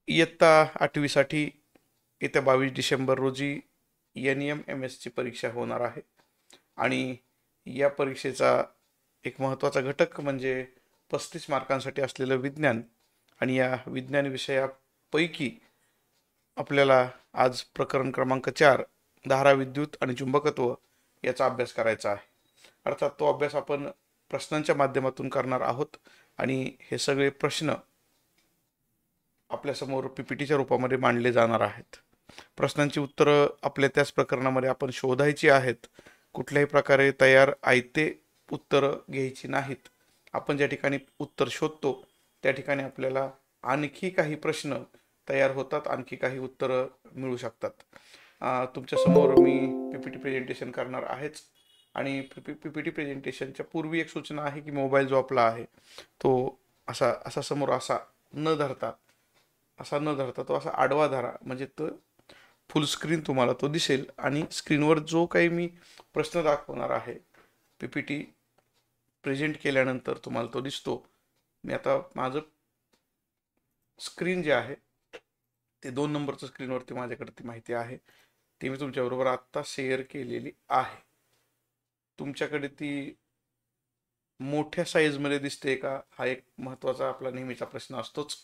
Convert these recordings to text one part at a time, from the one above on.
इयत्ता 8वी साठी येत्या 22 डिसेंबर रोजी NEM-MS ची परीक्षा होणार आहे आणि या परीक्षेचा एक महत्त्वाचा घटक म्हणजे 35 मार्कांसाठी असलेलं विज्ञान आणि या विज्ञान विषयापैकी आपल्याला आज प्रकरण क्रमांक 4 धारा विद्युत आणि चुंबकत्व याचा अभ्यास करायचा आहे. अर्थात तो अभ्यास आपण प्रश्नांच्या माध्यमातून करणार आहोत आणि हे सगळे प्रश्न आपल्यासमोर PPTच्या रूपामध्ये मांडले जाणार आहेत. प्रश्नांची उत्तरं आपल्या त्याच प्रकरणामध्ये आपण शोधायची आहेत. कुठल्याही प्रकारे तयार आयते उत्तरं घ्यायची नाहीत. आपण ज्या ठिकाणी उत्तर शोधतो त्या ठिकाणी आपल्याला आणखी काही प्रश्न तयार होतात, आणखी काही उत्तरं मिळू शकतात. तुमच्यासमोर मी PPT प्रेझेंटेशन करणार आहेच आणि PPT प्रेझेंटेशनच्या पूर्वी एक सूचना आहे की मोबाईल जो आपला आहे तो असा समोर न धरता तो असा आडवा धरा, म्हणजे तो फुल स्क्रीन तुम्हाला तो दिसेल आणि स्क्रीनवर जो काही मी प्रश्न दाखवणार आहे PPT प्रेझेंट केल्यानंतर तुम्हाला तो दिसतो. मी आता माझं स्क्रीन जे आहे ते 2 नंबरचं स्क्रीनवरती माझ्याकडे ती माहिती आहे ती मी तुमच्याबरोबर आत्ता शेअर केलेली आहे. तुमच्याकडे ती मोठ्या साईजमध्ये दिसते का, हा एक महत्त्वाचा आपला नेहमीचा प्रश्न असतोच.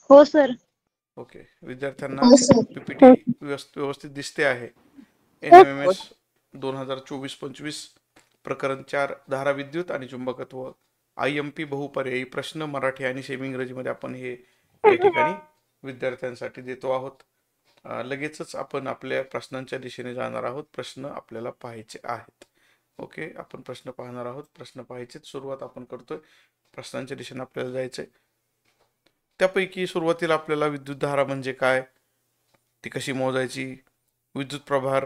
हो सर. ओके, विद्यार्थ्यांना हो सर. PPT व्यवस्थित दिसते आहे. NMMS 2024-25 प्रकरण 4 धारा विद्युत आणि चुंबकत्व IMP बहुपर्यायी प्रश्न मराठी आणि सेमी इंग्रजीमध्ये आपण हे या ठिकाणी विद्यार्थ्यांसाठी देतो आहोत. लगेचच आपण आपल्या प्रश्नांच्या दिशेने जाणार आहोत. प्रश्न आपल्याला पाहायचे आहेत. ओके, आपण प्रश्न पाहणार आहोत. प्रश्न पाहायचेच सुरुवात आपण करतोय. प्रश्नांच्या दिशेने आपल्याला जायचंय. त्यापैकी सुरुवातीला आपल्याला विद्युतधारा म्हणजे काय, ती कशी मोजायची, विद्युत प्रभार,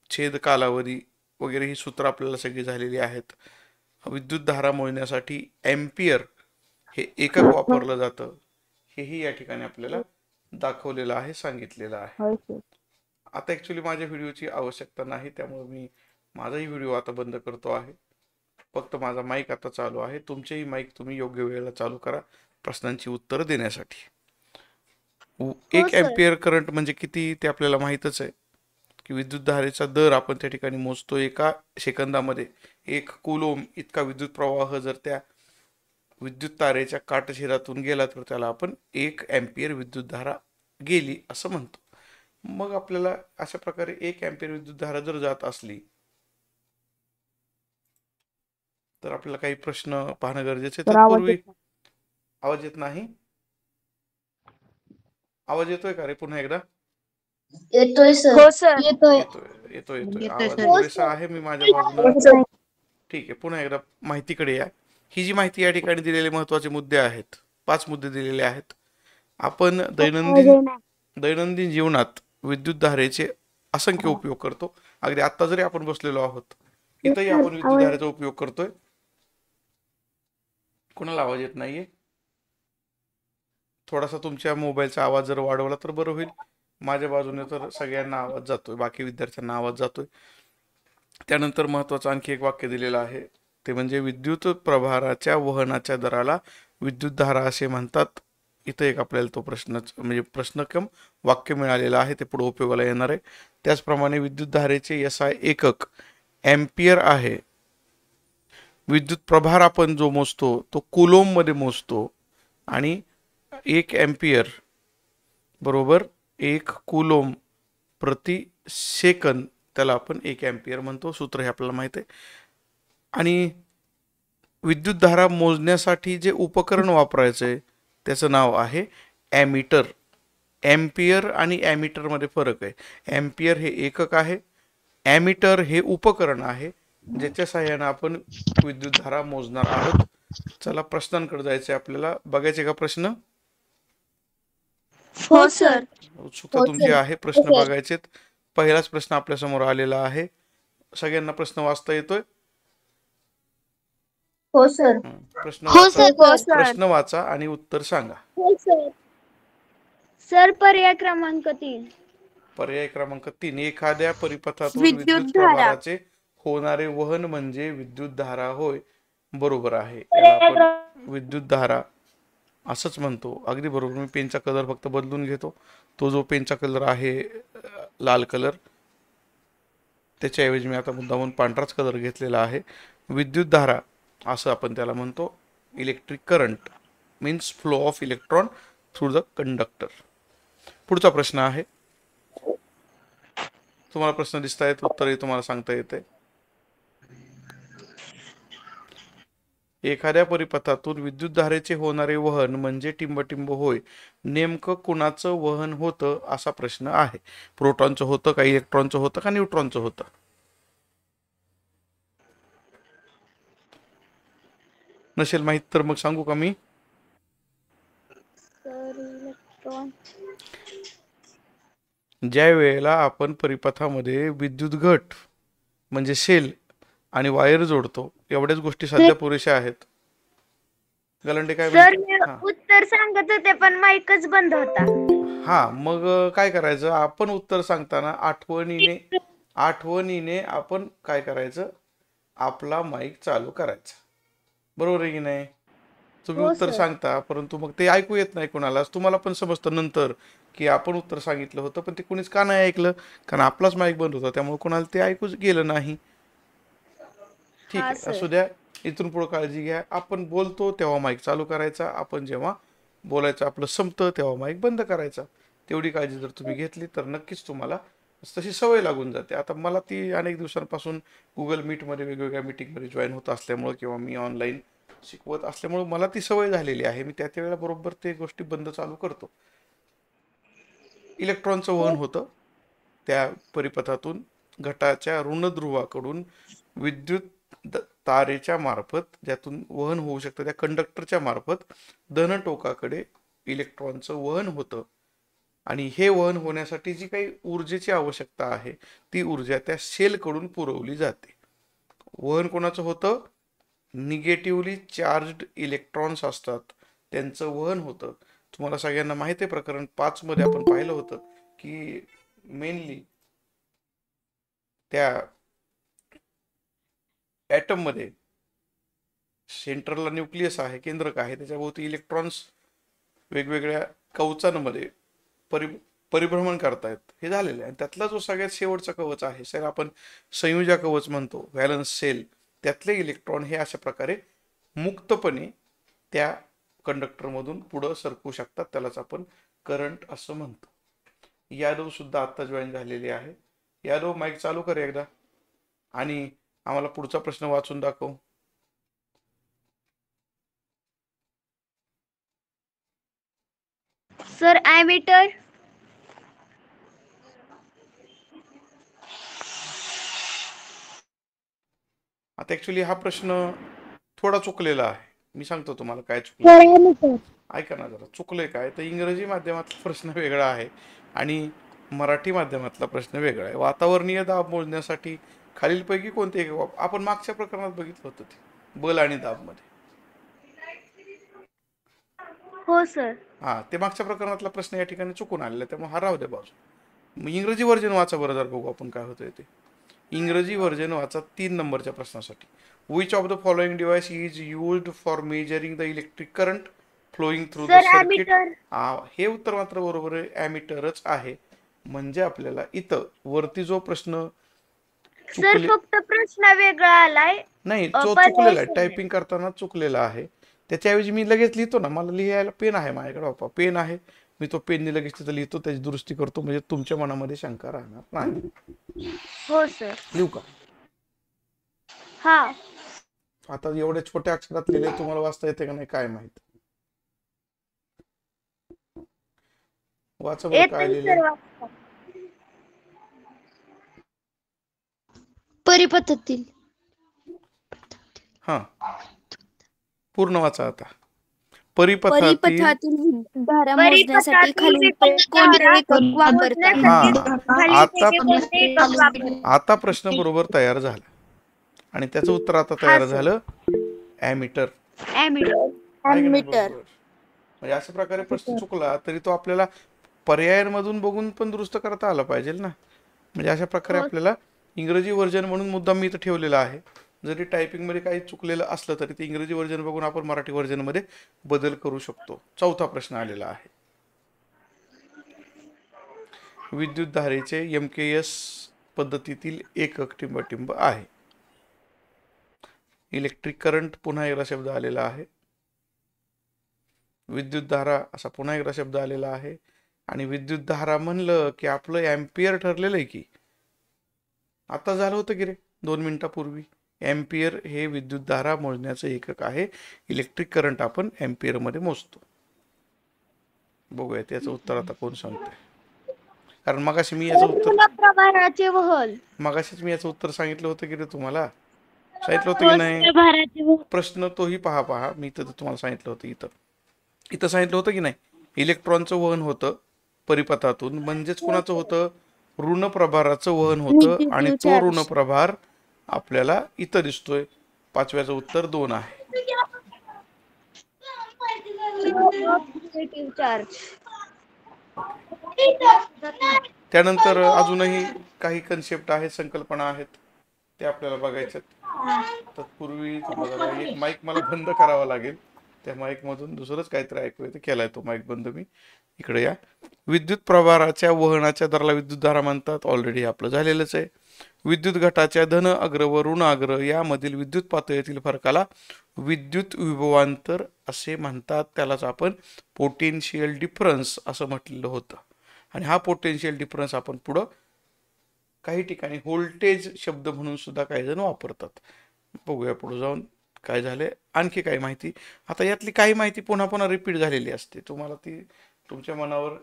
छेद कालावधी वगैरे ही सूत्र आपल्याला सगळी झालेली आहेत. विद्युतधारा मोजण्यासाठी एम्पियर हे एकक वापरलं जातं हेही या ठिकाणी आपल्याला दाखवलेलं आहे, सांगितलेलं आहे. आता ॲक्च्युली माझ्या व्हिडिओची आवश्यकता नाही, त्यामुळे मी माझाही व्हिडिओ आता बंद करतो आहे. फक्त माझा माईक आता चालू आहे. तुमचेही माईक तुम्ही योग्य वेळेला चालू करा प्रश्नांची उत्तरं देण्यासाठी. 1 एम्पियर करंट म्हणजे किती ते आपल्याला माहीतच आहे की विद्युतधारेचा दर आपण त्या ठिकाणी मोजतो एका सेकंदामध्ये. 1 कुलोम इतका विद्युत प्रवाह जर त्या विद्युत तारेच्या काटछेदातून गेला तर त्याला आपण 1 एम्पियर विद्युतधारा गेली असं म्हणतो. मग आपल्याला अशा प्रकारे 1 एम्पियर विद्युतधारा जर जात असली तर आपल्याला काही प्रश्न पाहणं गरजेचे. तत्पूर्वी आवाज येत नाही. आवाज येतोय का रे पुन्हा एकदा? येतोय सर. हो सर. येतोय आवाज पुरेसा आहे मी माझ्या बाजूने. ठीक आहे, पुन्हा एकदा माहितीकडे या. ही जी माहिती या ठिकाणी दिलेले महत्त्वाचे मुद्दे आहेत, 5 मुद्दे दिलेले आहेत. आपण दैनंदिन जीवनात विद्युतधारेचे असंख्य उपयोग करतो. अगदी आत्ता जरी आपण बसलेलो आहोत इथंही आपण विद्युतधारेचा उपयोग करतोय. कोणाला आवाज येत नाहीये? थोडासा तुमच्या मोबाईलचा आवाज जर वाढवला तर बरं होईल. माझ्या बाजूने तर सगळ्यांना आवाज जातोय, बाकी विद्यार्थ्यांना आवाज जातोय. त्यानंतर महत्त्वाचं आणखी एक वाक्य दिलेलं आहे, ते म्हणजे विद्युत प्रभाराच्या वहनाच्या दराला विद्युतधारा असे म्हणतात. इथं एक आपल्याला तो म्हणजे प्रश्नक्रम वाक्य मिळालेलं आहे, ते पुढे उपयोगाला येणार आहे. त्याचप्रमाणे विद्युतधारेचे SI एकक एम्पियर आहे. विद्युत प्रभार आपण जो मोजतो तो कुलोममध्ये मोजतो आणि 1 एम्पियर बरोबर 1 कुलोम प्रति सेकंद, त्याला आपण 1 एम्पियर म्हणतो. सूत्र हे आपल्याला माहिती आहे. आणि विद्युतधारा मोजण्यासाठी जे उपकरण वापरायचे त्याचं नाव आहे ॲमीटर. एम्पियर आणि ॲमीटरमध्ये फरक आहे. एम्पियर हे एकक आहे, ॲमीटर हे उपकरण आहे ज्याच्या सहाय्याने आपण विद्युतधारा मोजणार आहोत. चला प्रश्नांकडे जायचे आपल्याला. बघायचे का प्रश्न? हो सर. उत्सुकता तुमची आहे, प्रश्न बघायचेत. पहिलाच प्रश्न आपल्या समोर आलेला आहे. सगळ्यांना प्रश्न वाचता येतोय? हो सर. प्रश्न वाचा आणि उत्तर सांगा. हो सर. सर पर्याय क्रमांक 3. पर्याय क्रमांक 3, एखाद्या परिपथातून विद्युत प्रभाराचे होणारे वहन म्हणजे विद्युतधारा होय. बरोबर आहे. याला आपण विद्युतधारा असंच म्हणतो. अगदी बरोबर. मी पेनचा कलर फक्त बदलून घेतो. तो जो पेनचा कलर आहे लाल कलर, त्याच्याऐवजी मी आता मुद्दामून पांढराच कलर घेतलेला आहे. विद्युतधारा असं आपण त्याला म्हणतो. Electric current means flow of electron through the conductor. पुढचा प्रश्न आहे. तुम्हाला प्रश्न दिसतायत, उत्तरही तुम्हाला सांगता येते. एखाद्या परिपथातून विद्युतधारेचे होणारे वहन म्हणजे टिंबटिंब होय. नेमकं कुणाचं वहन होतं असा प्रश्न आहे. प्रोटॉनचं होतं का, इलेक्ट्रॉनचं होतं का, न्यूट्रॉनचं होतं? नसेल माहित तर मग सांगू का मी? Sir electron. ज्या वेळेला आपण परिपथामध्ये विद्युत घट म्हणजे सेल आणि वायर जोडतो, एवढ्याच गोष्टी सध्या पुरेशा आहेत. गलांडे काय सर म्हणते? मी हा उत्तर सांगत होते पण माईकच बंद होता. हा, मग काय करायचं? आपण उत्तर सांगताना आठवणीने आपण काय करायचं? आपला माईक चालू करायचा. बरोबर आहे की नाही? तुम्ही हो उत्तर सर. सांगता, परंतु मग ते ऐकू येत नाही कोणालाच. तुम्हाला पण समजतं नंतर की आपण उत्तर सांगितलं होतं, पण ते कोणीच का नाही ऐकलं? कारण आपलाच माईक बंद होता, त्यामुळे कोणाला ते ऐकूच गेलं नाही. ठीक हा आहे, सर. असू द्या. इथून पुढे काळजी घ्या. आपण बोलतो तेव्हा माईक चालू करायचा, आपण जेव्हा बोलायचं आपलं संपतं तेव्हा माईक बंद करायचा. तेवढी काळजी जर तुम्ही घेतली तर नक्कीच तुम्हाला तशी सवय लागून जाते. आता मला ती अनेक दिवसांपासून गुगल मीटमध्ये वेगवेगळ्या मीटिंगमध्ये जॉईन होत असल्यामुळं किंवा मी ऑनलाईन शिकवत असल्यामुळं मला ती सवय झालेली आहे. मी त्या वेळेला बरोबर ते गोष्टी बंद चालू करतो. इलेक्ट्रॉनचं वहन होतं त्या परिपथातून घटाच्या ऋण ध्रुवाकडून विद्युत तारेच्या मार्फत, ज्यातून वहन होऊ शकतं त्या कंडक्टरच्या मार्फत धन टोकाकडे इलेक्ट्रॉनचं वहन होतं. आणि हे वहन होण्यासाठी जी काही ऊर्जेची आवश्यकता आहे ती ऊर्जा त्या सेलकडून पुरवली जाते. वहन कोणाचं होतं? निगेटिव्हली चार्ज्ड इलेक्ट्रॉन्स असतात, त्यांचं वहन होतं. तुम्हाला सगळ्यांना माहिती आहे, प्रकरण 5 मध्ये आपण पाहिलं होतं की मेनली त्या ॲटम मध्ये सेंट्रलला न्यूक्लियस आहे, केंद्रक आहे, त्याच्याभोवती इलेक्ट्रॉन्स वेगवेगळ्या कवचांमध्ये परिभ्रमण करतायत. हे झालेलं आहे. आणि त्यातला जो सगळ्यात शेवटचा कवच आहे, सर आपण संयुजा कवच म्हणतो, व्हॅलन्स सेल, त्यातले इलेक्ट्रॉन हे अशा प्रकारे मुक्तपणे त्या कंडक्टरमधून पुढं सरकू शकतात. त्यालाच आपण करंट असं म्हणतो. यादव सुद्धा आत्ता जॉईन झालेले आहे. यादव, माईक चालू कर एकदा आणि आम्हाला पुढचा प्रश्न वाचून दाखव. Sir ammeter. आता ऍक्च्युली हा प्रश्न थोडा चुकलेला आहे. मी सांगतो तुम्हाला काय चुकलं. ऐका ना जरा, चुकलंय काय तर इंग्रजी माध्यमातला प्रश्न वेगळा आहे आणि मराठी माध्यमातला प्रश्न वेगळा आहे. वातावरणीय दाब मोजण्यासाठी खालीलपैकी कोणते एक आपण मागच्या प्रकरणात बघितलं होतं ते बल आणि दाब मध्ये. हो सर. हा, ते मागच्या प्रकरणातला प्रश्न या ठिकाणी चुकून आलेला आहे, त्यामुळे हा राहू दे बाजू. मग इंग्रजी व्हर्जन वाचा बरं, जर बघू आपण काय होतंय ते. इंग्रजी व्हर्जन वाचा 3 नंबरच्या प्रश्नासाठी. Which of the following device is used for measuring the electric current flowing through the sir circuit? Ammeter. हे उत्तर मात्र बरोबर आहे, ॲमीटरच आहे. म्हणजे आपल्याला इथं वरती जो प्रश्न सर चुकले फक्त प्रश्न वेगळा आलाय. नाही, जो चुकलेला आहे टायपिंग करताना चुकलेला आहे, त्याच्याऐवजी मी लगेच लिहितो ना. मला लिहायला पेन आहे माझ्याकडे, बापा पेन आहे, मी तो पेनने लगेच तिथं लिहितो, त्याची दुरुस्ती करतो, म्हणजे तुमच्या मनामध्ये शंका राहणार नाही. हो सर. लिहू का? हा. आता एवढ्या छोट्या अक्षरात लिहिले, तुम्हाला वाचता येते का नाही काय माहित. वाचा बरं काय लिहिले. परिपथातील. हा, पूर्ण वाचा आता. परिपथातील विद्युतधारा मोजण्यासाठी खालील कोणते एकक वापरतात? आता प्रश्न बरोबर तयार झाला आणि त्याचं उत्तर आता तयार झालं, ॲमीटर. म्हणजे अशा प्रकारे प्रश्न चुकला तरी तो आपल्याला पर्यायांमधून बघून पण दुरुस्त करता आला पाहिजे ना. म्हणजे अशा प्रकारे आपल्याला इंग्रजी व्हर्जन म्हणून मुद्दाम मी इथं ठेवलेला आहे, जरी टायपिंगमध्ये काही चुकलेलं असलं तरी ते इंग्रजी व्हर्जन बघून आपण मराठी व्हर्जनमध्ये बदल करू शकतो. चौथा प्रश्न आलेला आहे. विद्युत धारेचे MKS पद्धतीतील एकक टिंबटिंब आहे. इलेक्ट्रिक करंट पुन्हा एकदा शब्द आलेला आहे. विद्युत धारा असा पुन्हा एकदा शब्द आलेला आहे. आणि विद्युत धारा म्हणलं की आपलं एम्पियर ठरलेलं आहे की आता झालं होतं की रे 2 मिनिटापूर्वी. एम्पियर हे विद्युत धारा मोजण्याचं एकक आहे. इलेक्ट्रिक करंट आपण एम्पियर मध्ये मोजतो. बघूया त्याचं उत्तर आता कोण सांगतंय. कारण मगाशी मी याचं उत्तर प्रभाराचे वहन. मगाशीच मी याचं उत्तर सांगितलं होतं की रे तुम्हाला. सांगितलं होतं की नाही. प्रश्न तोही पहा मी तर तुम्हाला सांगितलं होतं. इथं सांगितलं होतं की नाही. इलेक्ट्रॉनचं वहन होतं परिपथातून, म्हणजेच कुणाचं होतं ऋण प्रभाराचं वहन होतं. आणि तो ऋण प्रभार आपल्याला इथं दिसतोय. 5व्याचं उत्तर 2 आहे. त्यानंतर अजूनही काही कन्सेप्ट आहेत, संकल्पना आहेत, ते आपल्याला बघायच्यात. तत्पूर्वी एक माईक मला बंद करावा लागेल. त्या माईक मधून दुसरंच काहीतरी ऐकू येतं. केलाय तो माईक बंद मी. इकडे या. विद्युत प्रभाराच्या वहनाच्या दराला विद्युत धारा म्हणतात. ऑलरेडी आपलं झालेलंच आहे. विद्युत घटाच्या धन अग्र व ऋण अग्र यामधील विद्युत पातळीतील फरकाला विद्युत विभवांतर असे म्हणतात. त्यालाच आपण पोटेन्शियल डिफरन्स असं म्हटलेलं होतं. आणि हा पोटेन्शियल डिफरन्स आपण पुढं काही ठिकाणी व्होल्टेज शब्द म्हणून सुद्धा काही जण वापरतात. बघूया पुढे जाऊन काय झाले. आणखी काही माहिती. आता यातली काही माहिती पुन्हा पुन्हा रिपीट झालेली असते. तुम्हाला ती तुमच्या मनावर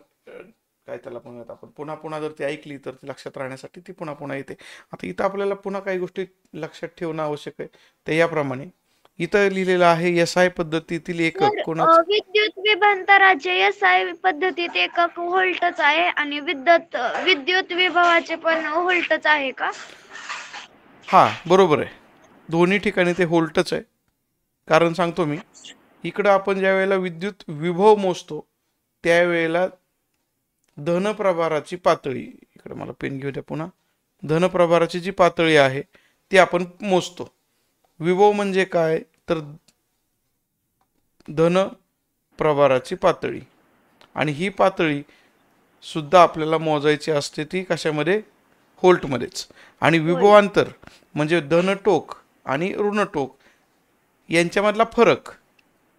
काय त्याला म्हणूयात आपण पुन्हा पुन्हा जर ती ऐकली तर ती लक्षात राहण्यासाठी ती पुन्हा पुन्हा येते. आता इथं आपल्याला पुन्हा काही गोष्टी लक्षात ठेवणं आवश्यक आहे. ते याप्रमाणे इथं लिहिलेलं आहे SI पद्धतीतील एकक कोणाचं. विद्युत विभवांतराचे SI पद्धतीत एकक व्होल्टच आहे आणि विद्युत विभवाचे पण व्होल्टच आहे का? हा बरोबर आहे. दोन्ही ठिकाणी ते व्होल्टच आहे. कारण सांगतो मी. इकडं आपण ज्या वेळेला विद्युत विभव मोजतो त्यावेळेला धनप्रभाराची पातळी, इकडे मला पेन घेऊ द्या पुन्हा. धनप्रभाराची जी पातळी आहे ती आपण मोजतो. विभव म्हणजे काय तर धन प्रभाराची पातळी. आणि ही पातळी सुद्धा आपल्याला मोजायची असते. ती कशामध्ये व्होल्टमध्येच. आणि विभवांतर म्हणजे धन टोक आणि ऋण टोक यांच्यामधला फरक.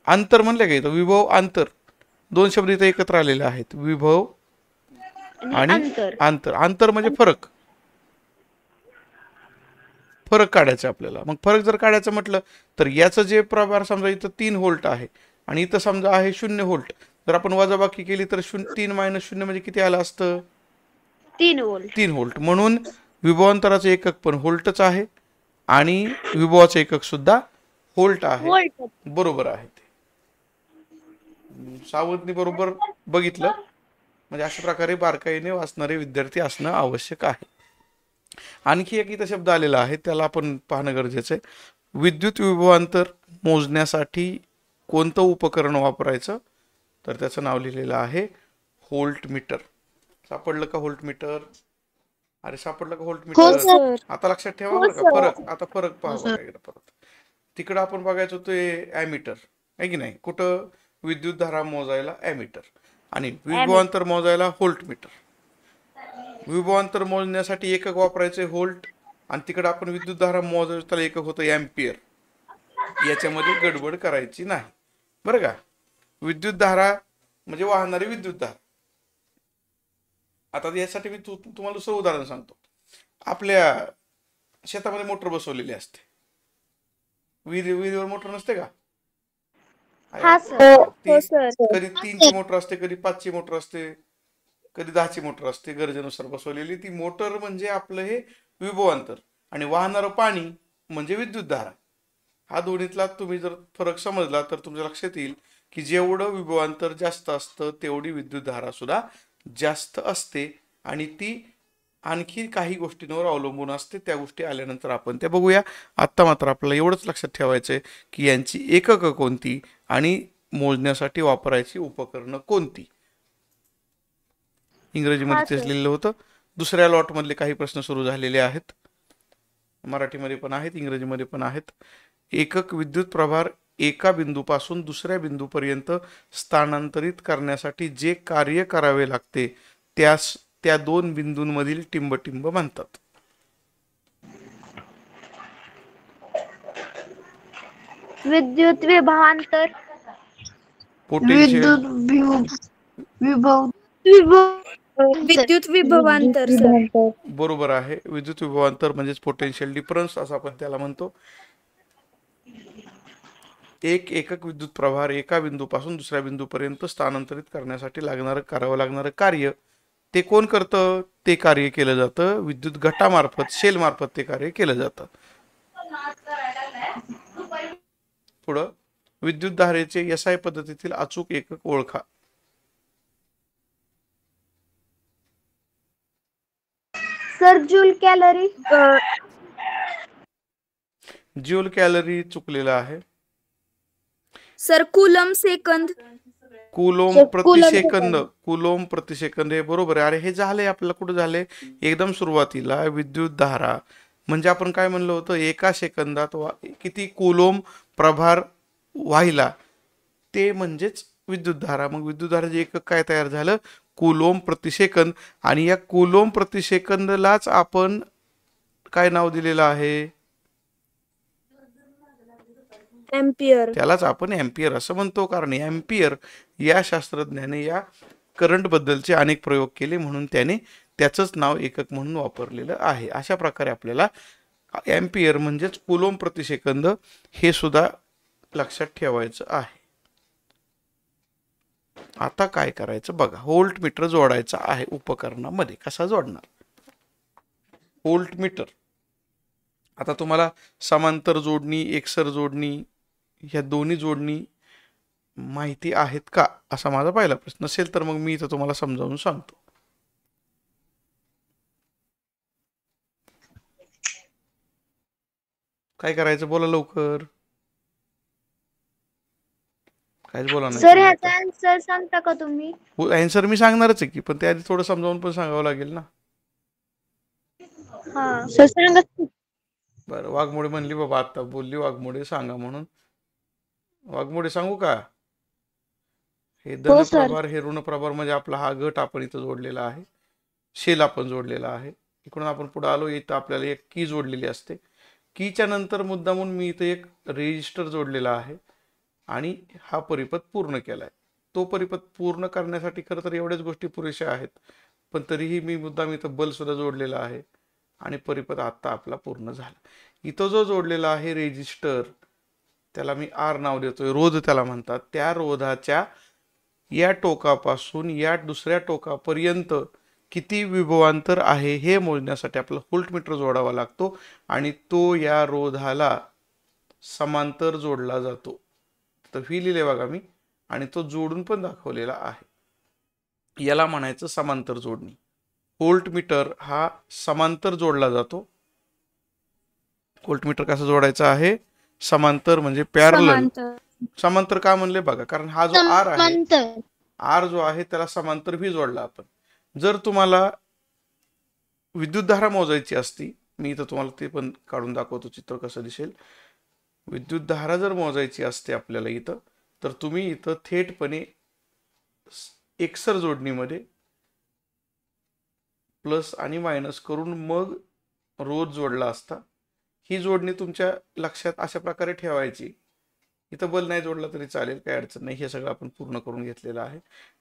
अंतर म्हणले का इथं विभव अंतर. 2 शब्द इथे एकत्र आलेले आहेत. विभव आणि अंतर. अंतर म्हणजे फरक. फरक काढायचा आपल्याला. मग फरक जर काढायचं म्हटलं तर याचं जे प्रभार समजा इथं 3 व्होल्ट आहे आणि इथं समजा आहे 0 व्होल्ट. जर आपण वजाबाकी केली तर 3 - 0 म्हणजे किती आलं असतं 3 व्होल्ट. 3 व्होल्ट. म्हणून विभवांतराचं एकक पण व्होल्टच आहे आणि विभवाचं एकक सुद्धा व्होल्ट आहे. बरोबर आहे. ते सावधनी बरोबर बघितलं म्हणजे अशा प्रकारे बारकाईने वाचणारे विद्यार्थी असणं आवश्यक आहे. आणखी एक इथं शब्द आलेला आहे त्याला आपण पाहणं गरजेचं आहे. विद्युत विभवांतर मोजण्यासाठी कोणतं उपकरण वापरायचं तर त्याचं नाव लिहिलेलं आहे व्होल्ट मीटर. सापडलं का व्होल्ट मीटर? अरे सापडलं का व्होल्ट मीटर? आता लक्षात ठेवा बरं का. फरक आता फरक पहा बघा परत. तिकडं आपण बघायचं होतं ॲमीटर आहे की नाही. कुठं विद्युत धारा मोजायला ॲमीटर आणि विभवांतर मोजायला व्होल्ट मीटर. विभवांतर मोजण्यासाठी एकक वापरायचे व्होल्ट आणि तिकडे आपण विद्युत धारा मोजायचं त्याला एकक होतं एम्पियर. याच्यामध्ये गडबड करायची नाही बरं का. विद्युत धारा म्हणजे वाहणारी विद्युत धारा. आता यासाठी मी तुम्हाला दुसरं उदाहरण सांगतो. आपल्या शेतामध्ये मोटर बसवलेली असते. विहिरीवर मोटर नसते का. कधी 3ची मोटर असते, कधी 5ची मोटर असते, कधी 10ची मोटर असते. गरजेनुसार बसवलेली ती मोटर म्हणजे आपलं हे विभवांतर. आणि वाहणारं पाणी म्हणजे विद्युत धारा. हा दोन्हीतला तुम्ही जर फरक समजला तर तुमच्या लक्षात येईल की जेवढं विभवांतर जास्त असतं तेवढी विद्युत धारा सुद्धा जास्त असते. आणि ती आणखी काही गोष्टींवर अवलंबून असते. त्या गोष्टी आल्यानंतर आपण त्या बघूया. आत्ता मात्र आपल्याला एवढंच लक्षात ठेवायचं आहे की यांची एककं कोणती आणि मोजण्यासाठी वापरायची उपकरणं कोणती. इंग्रजीमध्ये तेच लिहिलेलं होतं. दुसऱ्या लॉटमधले काही प्रश्न सुरू झालेले आहेत. मराठीमध्ये पण आहेत, इंग्रजीमध्ये पण आहेत. एकक विद्युत प्रभार एका बिंदूपासून दुसऱ्या बिंदूपर्यंत स्थानांतरित करण्यासाठी जे कार्य करावे लागते त्यास त्या दोन बिंदूंमधील टिंबटिंब म्हणतात. विद्युत विभवांतर. पोटेन्शियल विभव विद्युत विभवांतर सर. बरोबर आहे. विद्युत विभवांतर म्हणजेच पोटेन्शियल डिफरन्स असं आपण त्याला म्हणतो. एक एकक विद्युत प्रभार एका बिंदूपासून दुसऱ्या बिंदूपर्यंत स्थानांतरित करण्यासाठी करावं लागणारं कार्य ते कोण करतं? ते कार्य केलं जातं विद्युत घटामार्फत, शेल मार्फत ते कार्य केलं जातं. पुढं विद्युत धारेचे SI पद्धतीतील अचूक एकक ओळखा. Sir joule calorie. Joule calorie चुकलेलं आहे. Sir coulomb second. कुलोम प्रति सेकंद. कुलोम प्रति सेकंद हे बरोबर आहे. अरे हे झालंय आपल्याला कुठं झालंय? एकदम सुरुवातीला विद्युत धारा म्हणजे आपण काय म्हणलं होतं? एका सेकंदात किती कुलोम प्रभार वाहिला ते म्हणजेच विद्युत धारा. मग विद्युत धाराचे एकक काय तयार झालं? कुलोम प्रति सेकंद. आणि या कुलोम प्रति सेकंदलाच आपण काय नाव दिलेलं आहे? एम्पियर. त्यालाच आपण एम्पियर असं म्हणतो. कारण एम्पियर या शास्त्रज्ञाने या करंट बद्दलचे अनेक प्रयोग केले म्हणून त्याने त्याचंच नाव एकक म्हणून वापरलेलं आहे. अशा प्रकारे आपल्याला एम्पियर म्हणजेच कुलोम प्रति सेकंद हे सुद्धा लक्षात ठेवायचं आहे. आता काय करायचं बघा. व्होल्ट मीटर जोडायचा आहे उपकरणामध्ये. कसा जोडणार? Volt meter. आता तुम्हाला समांतर जोडणी, एकसर जोडणी ह्या दोन्ही जोडणी माहिती आहेत का असा माझा पहिला प्रश्न. नसेल तर मग मी इथं तुम्हाला समजावून सांगतो. काय करायचं बोला लवकर. काहीच बोला सर नाही. ह्याचा आन्सर सांगता का तुम्ही? आन्सर मी सांगणारच आहे की, पण त्याआधी थोडं समजावून पण सांगावं लागेल ना. हा सर सांगा. बरं, वाघमोडे म्हणली बाबा, आता बोलली वाघमोडे सांगा म्हणून. वाघमोडे सांगू का? हे धनप्रभार हे ऋणप्रभार म्हणजे आपला हा गट आपण इथं जोडलेला आहे, शेल आपण जोडलेला आहे. इकडून आपण पुढे आलो, इथं आपल्याला एक की जोडलेली असते. कीच्या नंतर मुद्दामून मी इथं एक रेजिस्टर जोडलेला आहे आणि हा परिपथ पूर्ण केलाय. तो परिपथ पूर्ण करण्यासाठी खरं तर एवढ्याच गोष्टी पुरेशा आहेत, पण तरीही मी मुद्दाम इथं बल सुद्धा जोडलेला आहे आणि परिपथ आता आपला पूर्ण झाला. इथं जो जोडलेला आहे रेजिस्टर, त्याला मी आर नाव देतोय, रोध त्याला म्हणतात. त्या रोधाच्या या टोकापासून या दुसऱ्या टोकापर्यंत किती विभवांतर आहे हे मोजण्यासाठी आपल्याला व्होल्टमीटर जोडावा लागतो आणि तो या रोधाला समांतर जोडला जातो. तर व्ही लिहिले बघा मी, आणि तो जोडून पण दाखवलेला आहे. याला म्हणायचं समांतर जोडणी. व्होल्टमीटर हा समांतर जोडला जातो. व्होल्टमीटर कसं जोडायचं आहे? समांतर म्हणजे पॅरलल. समांतर का म्हणले बघा, कारण हा जो आर आहे, आर जो आहे त्याला समांतर व्ही जोडला आपण. जर तुम्हाला विद्युतधारा मोजायची असती, मी इथं तुम्हाला ते पण काढून दाखवतो चित्र कसं दिसेल. विद्युतधारा जर मोजायची असते आपल्याला इथं, तर तुम्ही इथं थेटपणे एकसर जोडणीमध्ये प्लस आणि मायनस करून मग रोध जोडला असता. ही जोडणी तुमच्या लक्षात अशा प्रकारे ठेवायची. इथं बल नाही जोडला तरी चालेल, काही अडचण नाही. हे सगळं आपण पूर्ण करून घेतलेलं आहे.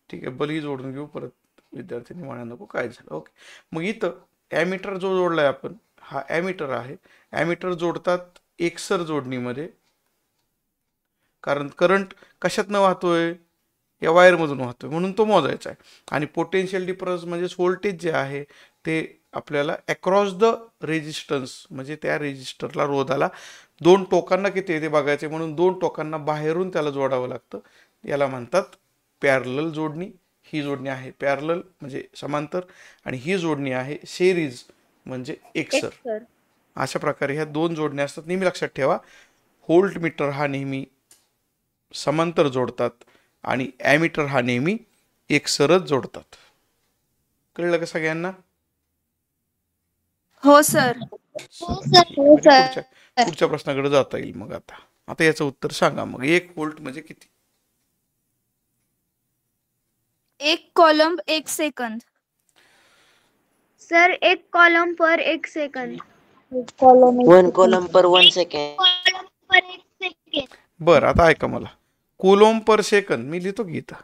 ठीक आहे, बलही जोडून घेऊ, परत विद्यार्थ्यांनी म्हणा नको काय झालं. ओके, मग इथं ॲमीटर जो जोडलाय आपण, हा ॲमीटर आहे. ॲमीटर जोडतात एकसर जोडणीमध्ये, कारण करंट कशातनं वाहतोय? या वायरमधून वाहतोय, म्हणून तो मोजायचा आहे. आणि पोटेन्शियल डिफरन्स म्हणजेच व्होल्टेज जे आहे ते आपल्याला अक्रॉस द रेजिस्टन्स, म्हणजे त्या रेजिस्टरला, रोधाला दोन टोकांना किती येते बघायचे, म्हणून दोन टोकांना बाहेरून त्याला जोडावं लागतं. याला म्हणतात पॅरलल जोडणी. ही जोडणी आहे पॅरलल म्हणजे समांतर, आणि ही जोडणी आहे सेरीज म्हणजे एकसर. अशा प्रकारे ह्या दोन जोडण्या असतात. नेहमी लक्षात ठेवा, व्होल्टमीटर हा नेहमी समांतर जोडतात आणि ॲमीटर हा नेहमी एकसरच जोडतात. कळलं का सगळ्यांना? हो सर. म्हणजे पुढच्या प्रश्नाकडे जाता येईल. मग आता याचं उत्तर सांगा. मग 1 व्होल्ट म्हणजे किती? 1 कॉलम 1 सेकंद. सर 1 कॉलम पर 1 सेकंद. 1 column per 1 second. बरं, आता ऐका मला. कुलोम पर सेकंद मी लिहितो की इथं.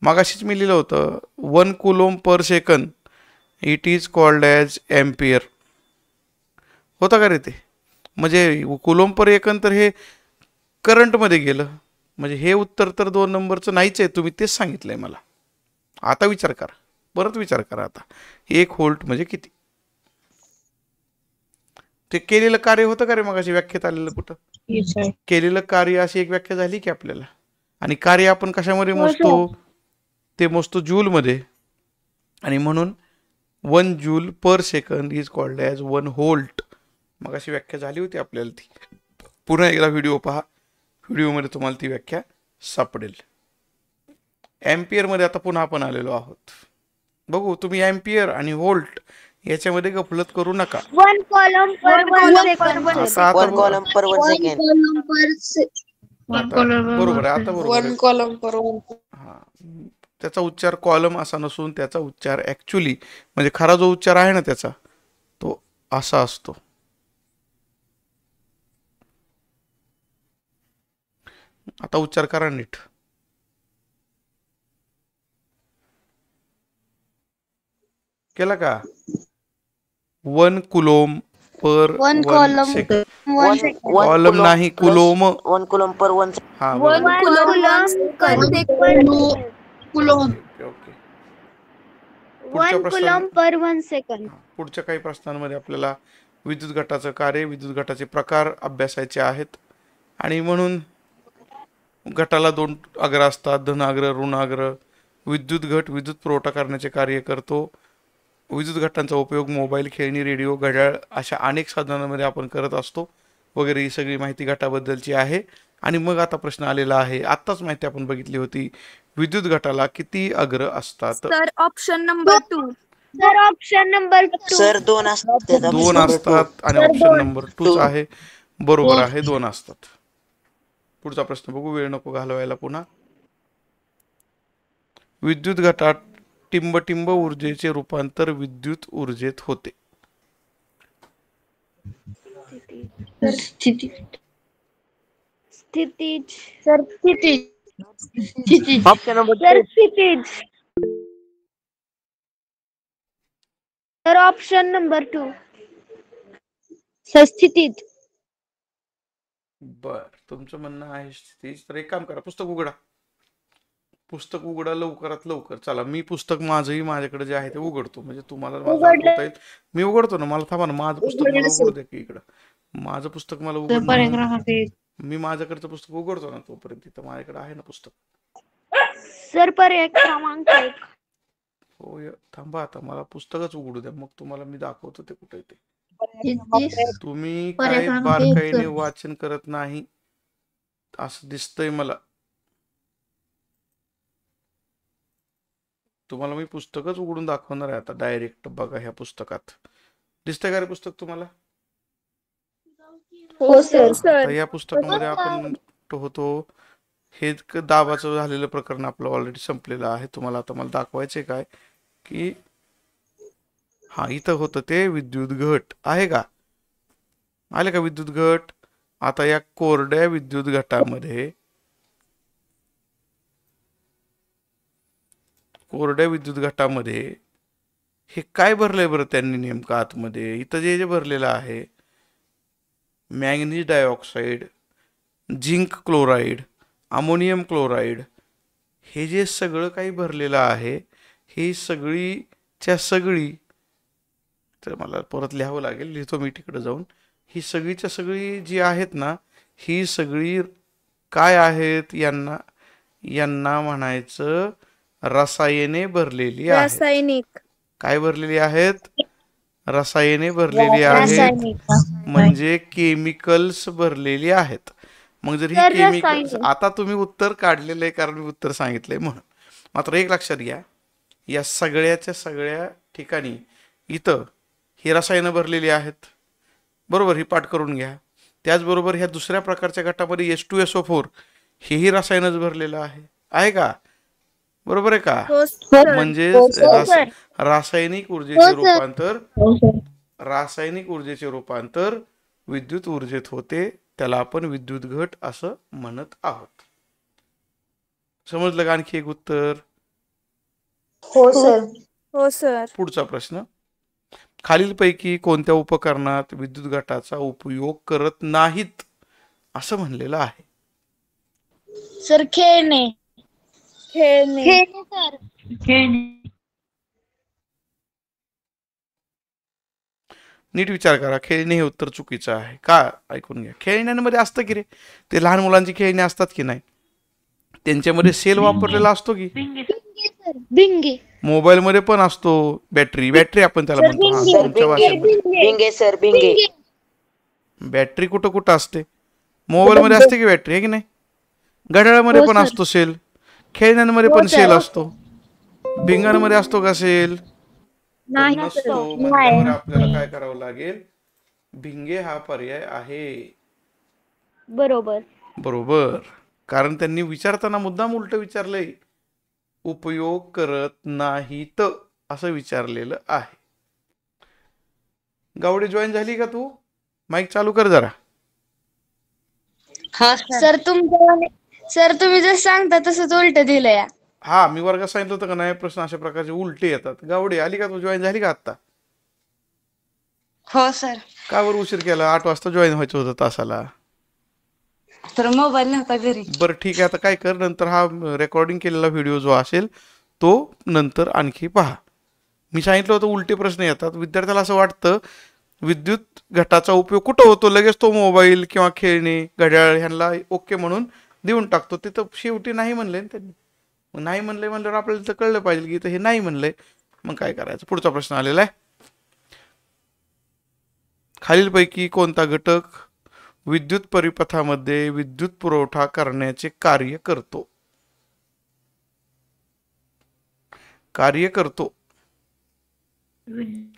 मगाशीच मी लिहिलं होतं 1 coulomb per second it is called as ampere. होतं का रे ते? म्हणजे कुलोम पर सेकंद तर हे करंटमध्ये गेलं. म्हणजे हे उत्तर तर 2 नंबरचं नाहीच आहे. तुम्ही तेच सांगितलंय मला. आता विचार करा, परत विचार करा. आता 1 व्होल्ट म्हणजे किती? ते केलेलं कार्य होतं का रे मगाशी व्याख्येत आलेलं कुठं? केलेलं कार्य अशी एक व्याख्या झाली की आपल्याला. आणि कार्य आपण कशामध्ये मोजतो? ते मोजतो जूलमध्ये. आणि म्हणून 1 joule per second is called as 1 volt. मगाशी व्याख्या झाली होती आपल्याला ती. पुन्हा एकदा व्हिडिओ पहा. व्हिडिओमध्ये तुम्हाला ती व्याख्या सापडेल. एम्पियरमध्ये आता पुन्हा आपण आलेलो आहोत. बघू, तुम्ही एम्पियर आणि व्होल्ट याच्यामध्ये गफलत करू नका. 1 कॉलम पर 1 सेकंद. आता 1 column per 1 second. बरोबर आहे. आता बरोबर आहे. column per 1. हा, त्याचा उच्चार कॉलम असा नसून त्याचा उच्चार ऍक्च्युली म्हणजे खरा जो उच्चार आहे ना त्याचा तो असा असतो. आता उच्चार करा नीट. केला का? 1 कुलोम पर 1 1 column सेकंद. 1 सेकंद. कॉलम नाही, कुलोम. 1 column per 1 second. हा, 1 बरोबर. Coulomb second. Okay okay. पुढच्या 1 प्रश्न कूलम पर 1 सेकंद. पुढच्या काही प्रश्नांमध्ये आपल्याला विद्युत घटाचं कार्य, विद्युत घटाचे प्रकार अभ्यासायचे आहेत. आणि म्हणून घटाला 2 अग्र असतात, धन अग्र, ऋण अग्र. विद्युत घट विद्युत पुरवठा करण्याचे कार्य करतो. विद्युत घटांचा उपयोग मोबाईल, खेळणी, रेडिओ, घड्याळ अशा अनेक साधनांमध्ये आपण करत असतो वगैरे. ही सगळी माहिती घटाबद्दलची आहे. आणि मग आता प्रश्न आलेला आहे, आत्ताच माहिती आपण बघितली होती, विद्युत घटाला किती अग्र असतात? Sir option number 2. Sir option number 2. Sir 2 असतात. 2 असतात आणि ऑप्शन नंबर 2 आहे. बरोबर आहे, 2 असतात. पुढचा प्रश्न बघू, वेळ नको घालवायला पुन्हा. विद्युत घटात टिंबटिंब ऊर्जेचे रूपांतर विद्युत ऊर्जेत होते. स्थितीज. Option number सर स्थितीज. Sir option number 2. सर स्थितीज. बर, तुमचं म्हणणं आहे स्थितीज. तर एक काम करा, पुस्तक उघडा. पुस्तक उघडा लवकरात लवकर. चला, मी पुस्तक माझंही माझ्याकडे जे आहे ते उघडतो, म्हणजे तुम्हाला मला दाखवता येईल. मी उघडतो ना, मला थांबा ना, माझं पुस्तक मला उघडू द्या की इकडं. माझं पुस्तक मला उघड. मी माझ्याकडचं पुस्तक उघडतो ना तोपर्यंत. तिथं माझ्याकडे आहे ना पुस्तक. सर पर्याय क्रमांक 1. हो, थांबा, आता मला पुस्तकच उघडू द्या, मग तुम्हाला मी दाखवतो ते कुठे ते. तुम्ही काय बारकाईने वाचन करत नाही असं दिसतंय मला. तुम्हाला मी पुस्तकच उघडून दाखवणार आहे आता डायरेक्ट. बघा, ह्या पुस्तकात दिसतंय का रे पुस्तक तुम्हाला? हो सर. आता या पुस्तकामध्ये आपण होतो हे दाबाचं झालेलं प्रकरण आपलं ऑलरेडी संपलेलं आहे. तुम्हाला आता मला दाखवायचंय काय की हा, इथं होतं ते विद्युत घट आहे का? आले का विद्युत घट? आता या कोरड्या विद्युत घटामध्ये हे काय भरलंय बरं त्यांनी नेमकं आतमध्ये? इथं जे जे भरलेलं आहे, manganese dioxide, zinc chloride, ammonium chloride, हे जे सगळं काही भरलेलं आहे, ही सगळीच्या सगळी, तर मला परत लिहावं लागेल, लिहितो मी तिकडे जाऊन. ही सगळीच्या सगळी जी आहेत ना, ही सगळी काय आहेत? यांना म्हणायचं रसायने भरलेली आहेत. रासायनिक. काय भरलेली आहेत? रसायने भरलेली आहेत, म्हणजे केमिकल्स भरलेली आहेत. मग जर ही केमिकल्स, आता तुम्ही उत्तर काढलेलं आहे कारण मी उत्तर सांगितलंय म्हणून. मात्र एक लक्षात घ्या, या सगळ्याच्या सगळ्या ठिकाणी इथं ही रसायनं भरलेली आहेत. बरोबर, ही पाठ करून घ्या. त्याचबरोबर ह्या दुसऱ्या प्रकारच्या गटामध्ये H2SO4 हेही रसायनच भरलेलं आहे का? बरोबर आहे का? हो सर. म्हणजेच रासायनिक ऊर्जेचे रूपांतर विद्युत ऊर्जेत होते. त्याला आपण विद्युत घट असं म्हणत आहोत. समजलं का आणखी एक उत्तर? हो सर. पुढचा प्रश्न, खालीलपैकी कोणत्या उपकरणात विद्युत घटाचा उपयोग करत नाहीत असं म्हणलेलं आहे? सर खेळणे. नीट विचार करा. खेळणे हे उत्तर चुकीचं आहे. का? ऐकून घ्या. खेळण्यांमध्ये असतं की रे, ते लहान मुलांची खेळणी असतात की नाही, त्यांच्यामध्ये सेल वापरलेला असतो की. भिंगे. मोबाईल मध्ये पण असतो बॅटरी आपण त्याला म्हणतो. हा, सर तुमच्या बिंगे भाषेमध्ये बिंगे सर बिंगे. बॅटरी कुठं असते? मोबाईल मध्ये असते की बॅटरी, आहे की नाही? घड्याळामध्ये पण असतो सेल, खेळण्यांमध्ये पण सेल असतो. भिंगांमध्ये असतो का सेल? नसतो. म्हणल्यावर आपल्याला काय करावं लागेल? भिंगे हा पर्याय आहे. बरोबर. कारण त्यांनी विचारताना मुद्दाम उलट विचारलंय, उपयोग करत नाहीत असं विचारलेलं आहे. गावडे, जॉईन झाली का तू? माईक चालू कर जरा. सर तुम्ही जसं सांगता तसंच उलट दिलंय. हा, मी वर्गात सांगितलं होतं का नाही, प्रश्न अशा प्रकारचे उलटे येतात. गावडे, आली का तू? जॉईन झाली का आता? हो सर. का बरं उशीर केला? 8 वाजता जॉईन व्हायचं होतं तासाला. तर मोबाईल नव्हता घरी. बरं ठीक आहे, आता काय कर, नंतर हा रेकॉर्डिंग केलेला व्हिडिओ जो असेल तो नंतर आणखी पहा. मी सांगितलं होतं उलटे प्रश्न येतात. विद्यार्थ्याला असं वाटतं विद्युत घटाचा उपयोग कुठं होतो, लगेच तो मोबाईल किंवा खेळणे, घड्याळ ह्यांना ओके म्हणून देऊन टाकतो. ते तर शेवटी नाही म्हणले ना त्यांनी. मग नाही म्हणले म्हणल्यावर आपल्याला तर कळलं पाहिजे की इथं हे नाही म्हणलंय. मग काय करायचं? पुढचा प्रश्न आलेला आहे. खालीलपैकी कोणता घटक विद्युत परिपथामध्ये विद्युत पुरवठा करण्याचे कार्य करतो?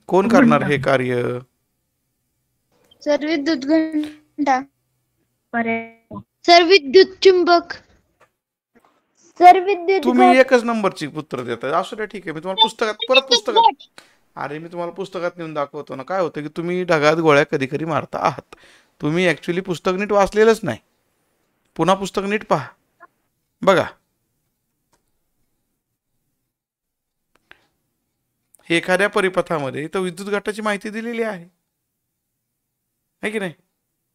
कोण करणार हे कार्य? सर विद्युत घंटा. सर विद्युत चुंबक. सर विद्युत तुम्ही एकच नंबरची उत्तर देताय. असू द्या, ठीक आहे. मी तुम्हाला पुस्तकात नेऊन दाखवतो ना. काय होतं की तुम्ही ढगात गोळ्या कधी कधी मारता आहात. तुम्ही ऍक्च्युली पुस्तक नीट वाचलेलंच नाही. पुन्हा पुस्तक नीट पहा, बघा. हे एखाद्या परिपथामध्ये इथं विद्युत घटाची माहिती दिलेली आहे की नाही?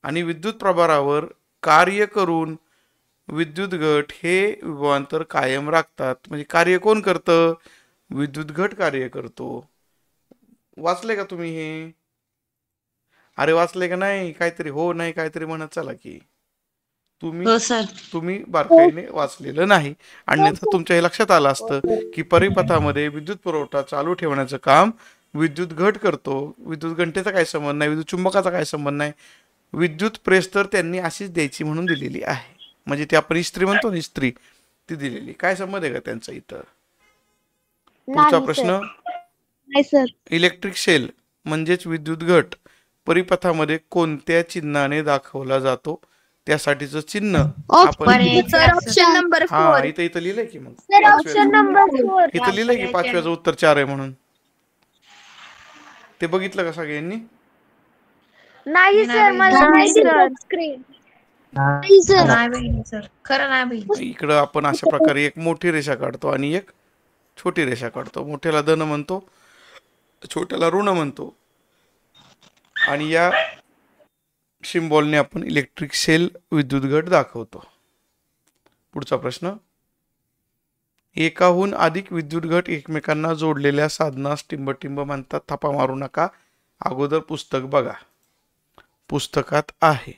आणि विद्युत प्रभारावर कार्य करून विद्युत घट हे विभवांतर कायम राखतात. म्हणजे कार्य कोण करतं? विद्युत घट कार्य करतो. वाचले का तुम्ही हे? अरे वाचले का नाही? काहीतरी हो नाही काहीतरी म्हणत चला की. तुम्ही बारकाईने वाचलेलं नाही. अन्यथा तुमच्या हे लक्षात आलं असतं की परिपथामध्ये विद्युत पुरवठा चालू ठेवण्याचं काम विद्युत घट करतो. विद्युत घंटेचा काय संबंध नाही, विद्युत चुंबकाचा काय संबंध नाही. विद्युत प्रेस तर त्यांनी अशीच द्यायची म्हणून दिलेली आहे. म्हणजे ती आपण इस्त्री म्हणतो ना, इस्त्री ती दिलेली. काय संबंध आहे का त्यांचा इथं? पुढचा प्रश्न, इलेक्ट्रिक शेल म्हणजेच विद्युत घट परिपथामध्ये कोणत्या चिन्हाने दाखवला जातो? त्यासाठीचं चिन्ह आपण ऑप्शन नंबर 4. इथं लिहिलंय की. मग सर ऑप्शन नंबर 4. इथं लिहिलंय की 5व्याचं उत्तर 4 आहे म्हणून. ते बघितलं का सगळ्यांनी? नाही सर, मला नाही दिसत स्क्रीन. खरं नाही. इकडं आपण अशा प्रकारे एक मोठी रेषा काढतो आणि एक छोटी रेषा काढतो. मोठ्याला धन म्हणतो, छोट्याला ऋण म्हणतो. आणि या सिम्बॉलने आपण इलेक्ट्रिक सेल विद्युत घट दाखवतो. पुढचा प्रश्न, एकाहून अधिक विद्युत घट एकमेकांना जोडलेल्या साधनास टिंबटिंब म्हणतात. थापा मारू नका, अगोदर पुस्तक बघा. पुस्तकात आहे.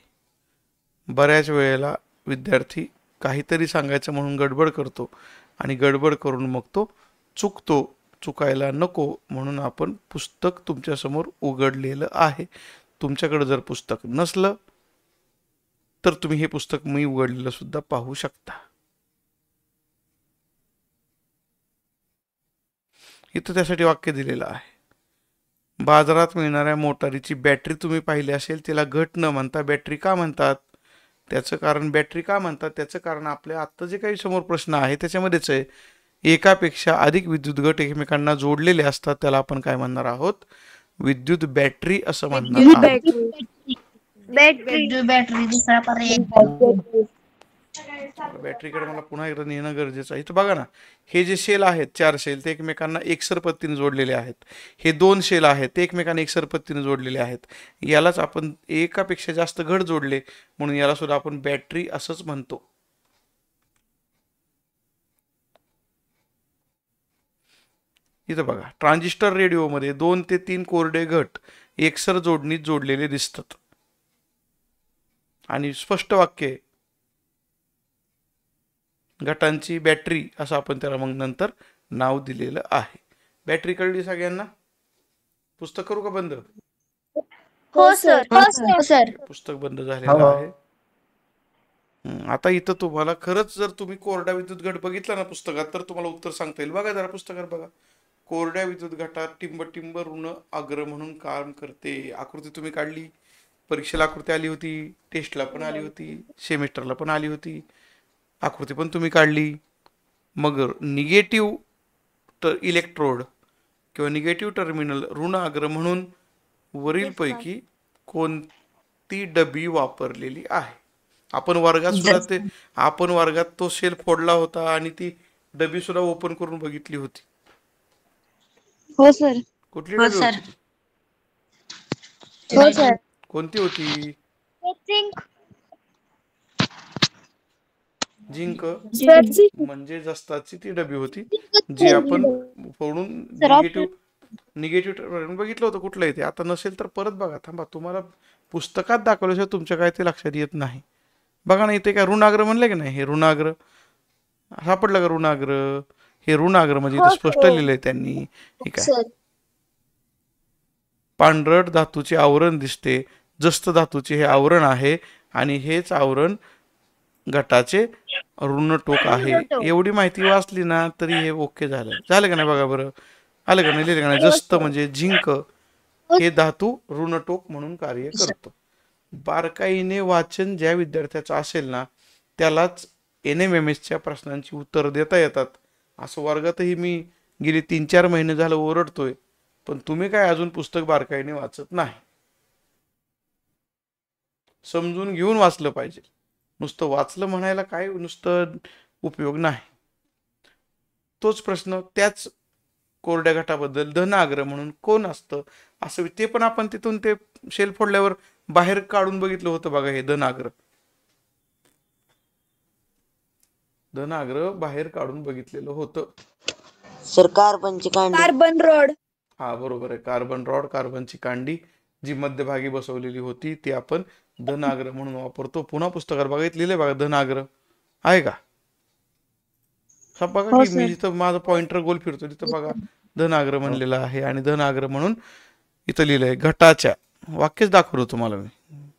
बऱ्याच वेळेला विद्यार्थी काहीतरी सांगायचं म्हणून गडबड करतो आणि गडबड करून मग तो चुकतो. चुकायला नको म्हणून आपण पुस्तक तुमच्यासमोर उघडलेलं आहे. तुमच्याकडे जर पुस्तक नसलं तर तुम्ही हे पुस्तक मी उघडलेलं सुद्धा पाहू शकता. इथं त्यासाठी वाक्य दिलेलं आहे. बाजारात मिळणाऱ्या मोटारीची बॅटरी तुम्ही पाहिली असेल, तिला घट न म्हणता बॅटरी का म्हणतात? त्याचं कारण बॅटरी का म्हणतात त्याचं कारण आपल्या आत्ता जे काही समोर प्रश्न आहे त्याच्यामध्येच आहे. एकापेक्षा अधिक विद्युत गट एकमेकांना जोडलेले असतात, त्याला आपण काय म्हणणार आहोत? विद्युत बॅटरी असं म्हणणार आहोत. बॅटरी दुसरा पर्याय. बॅटरीकडे मला पुन्हा एकदा नेणं गरजेचं आहे. इथं बघा ना, हे जे शेल आहेत 4 शेल ते एकमेकांना एकसर पद्धतीने जोडलेले आहेत. हे 2 शेल आहेत ते एकमेकांना एकसर पद्धतीने जोडलेले आहेत. यालाच आपण एकापेक्षा जास्त घट जोडले म्हणून याला सुद्धा आपण बॅटरी असंच म्हणतो. इथं बघा, ट्रान्झिस्टर रेडिओमध्ये 2 ते 3 कोरडे घट एकसर जोडणीत जोडलेले दिसतात आणि स्पष्ट वाक्य आहे. घटांची बॅटरी असं आपण त्याला मग नंतर नाव दिलेलं आहे. बॅटरी कळली सगळ्यांना? पुस्तक करू का बंद? हो सर. हो सर. पुस्तक बंद झालेलं आहे. आता इथं तुम्हाला खरंच जर तुम्ही कोरड्या विद्युत घट बघितला ना पुस्तकात तर तुम्हाला उत्तर सांगता येईल. बघा जरा पुस्तकात बघा. कोरड्या विद्युत घटात टिंब ऋण अग्र म्हणून काम करते. आकृती तुम्ही काढली, परीक्षेला आकृती आली होती, टेस्टला पण आली होती, सेमिस्टरला पण आली होती, आकृती पण तुम्ही काढली. मग निगेटिव्ह इलेक्ट्रोड किंवा निगेटिव्ह टर्मिनल ऋण अग्र म्हणून वरीलपैकी कोणती डबी वापरलेली आहे? आपण वर्गात तो शेल फोडला होता आणि ती डबी सुद्धा ओपन करून बघितली होती. हो सर. कुठली डबी होती? हो सर. कोणती होती? झिंक म्हणजे जस्ताची ती डबी होती जी आपण फोडून निगेटिव्ह बघितलं होतं. कुठलं येते आता नसेल तर परत बघा. थांबा, तुम्हाला पुस्तकात दाखवल्याशिवाय तुमच्या काय ते लक्षात येत नाही. बघा ना, इथे काय ऋणाग्र म्हणले की नाही? हे ऋणाग्र सापडलं का? ऋणाग्र, हे ऋणाग्र म्हणजे इथे स्पष्ट लिहिलंय त्यांनी. ठीक आहे. पांढरट धातूचे आवरण दिसते, जस्त धातूचे हे आवरण आहे आणि हेच आवरण घटाचे ऋण टोक आहे. एवढी माहिती वाचली ना तरी हे ओके झालं का नाही? बघा बरं, आलं का नाही? लिहिलं का नाही? जस्त म्हणजे झिंक हे धातू ऋण टोक म्हणून कार्य करतो. बारकाईने वाचन ज्या विद्यार्थ्याचं असेल ना त्यालाच NMMSच्या प्रश्नांची उत्तर देता येतात. असं वर्गातही मी गेली 3-4 महिने झालं ओरडतोय, पण तुम्ही काय अजून पुस्तक बारकाईने वाचत नाही. समजून घेऊन वाचलं पाहिजे. नुसतं वाचलं म्हणायला काय नुसतं उपयोग नाही. तोच प्रश्न त्याच कोरड्या घटाबद्दल धन आग्र म्हणून कोण असतं असं ते पण आपण तिथून ते शेल फोडल्यावर बाहेर काढून बघितलं होतं. बघा, हे धन आग्र बाहेर काढून बघितलेलं होतं. सर कार्बनची कांडी. Carbon rod. हा बरोबर आहे. कार्बन रॉड, कार्बनची कांडी जी मध्यभागी बसवलेली होती ती आपण धन आग्र म्हणून वापरतो. पुन्हा पुस्तकात बघा, लिहिले बघा धन आग्र आहे का? हा बघा की मी जिथं माझा पॉइंटर गोल फिरतो तिथं बघा धन आग्र म्हणलेलं आहे आणि धन आग्र म्हणून इथं लिहिलंय. घटाच्या वाक्यच दाखवतो तुम्हाला मी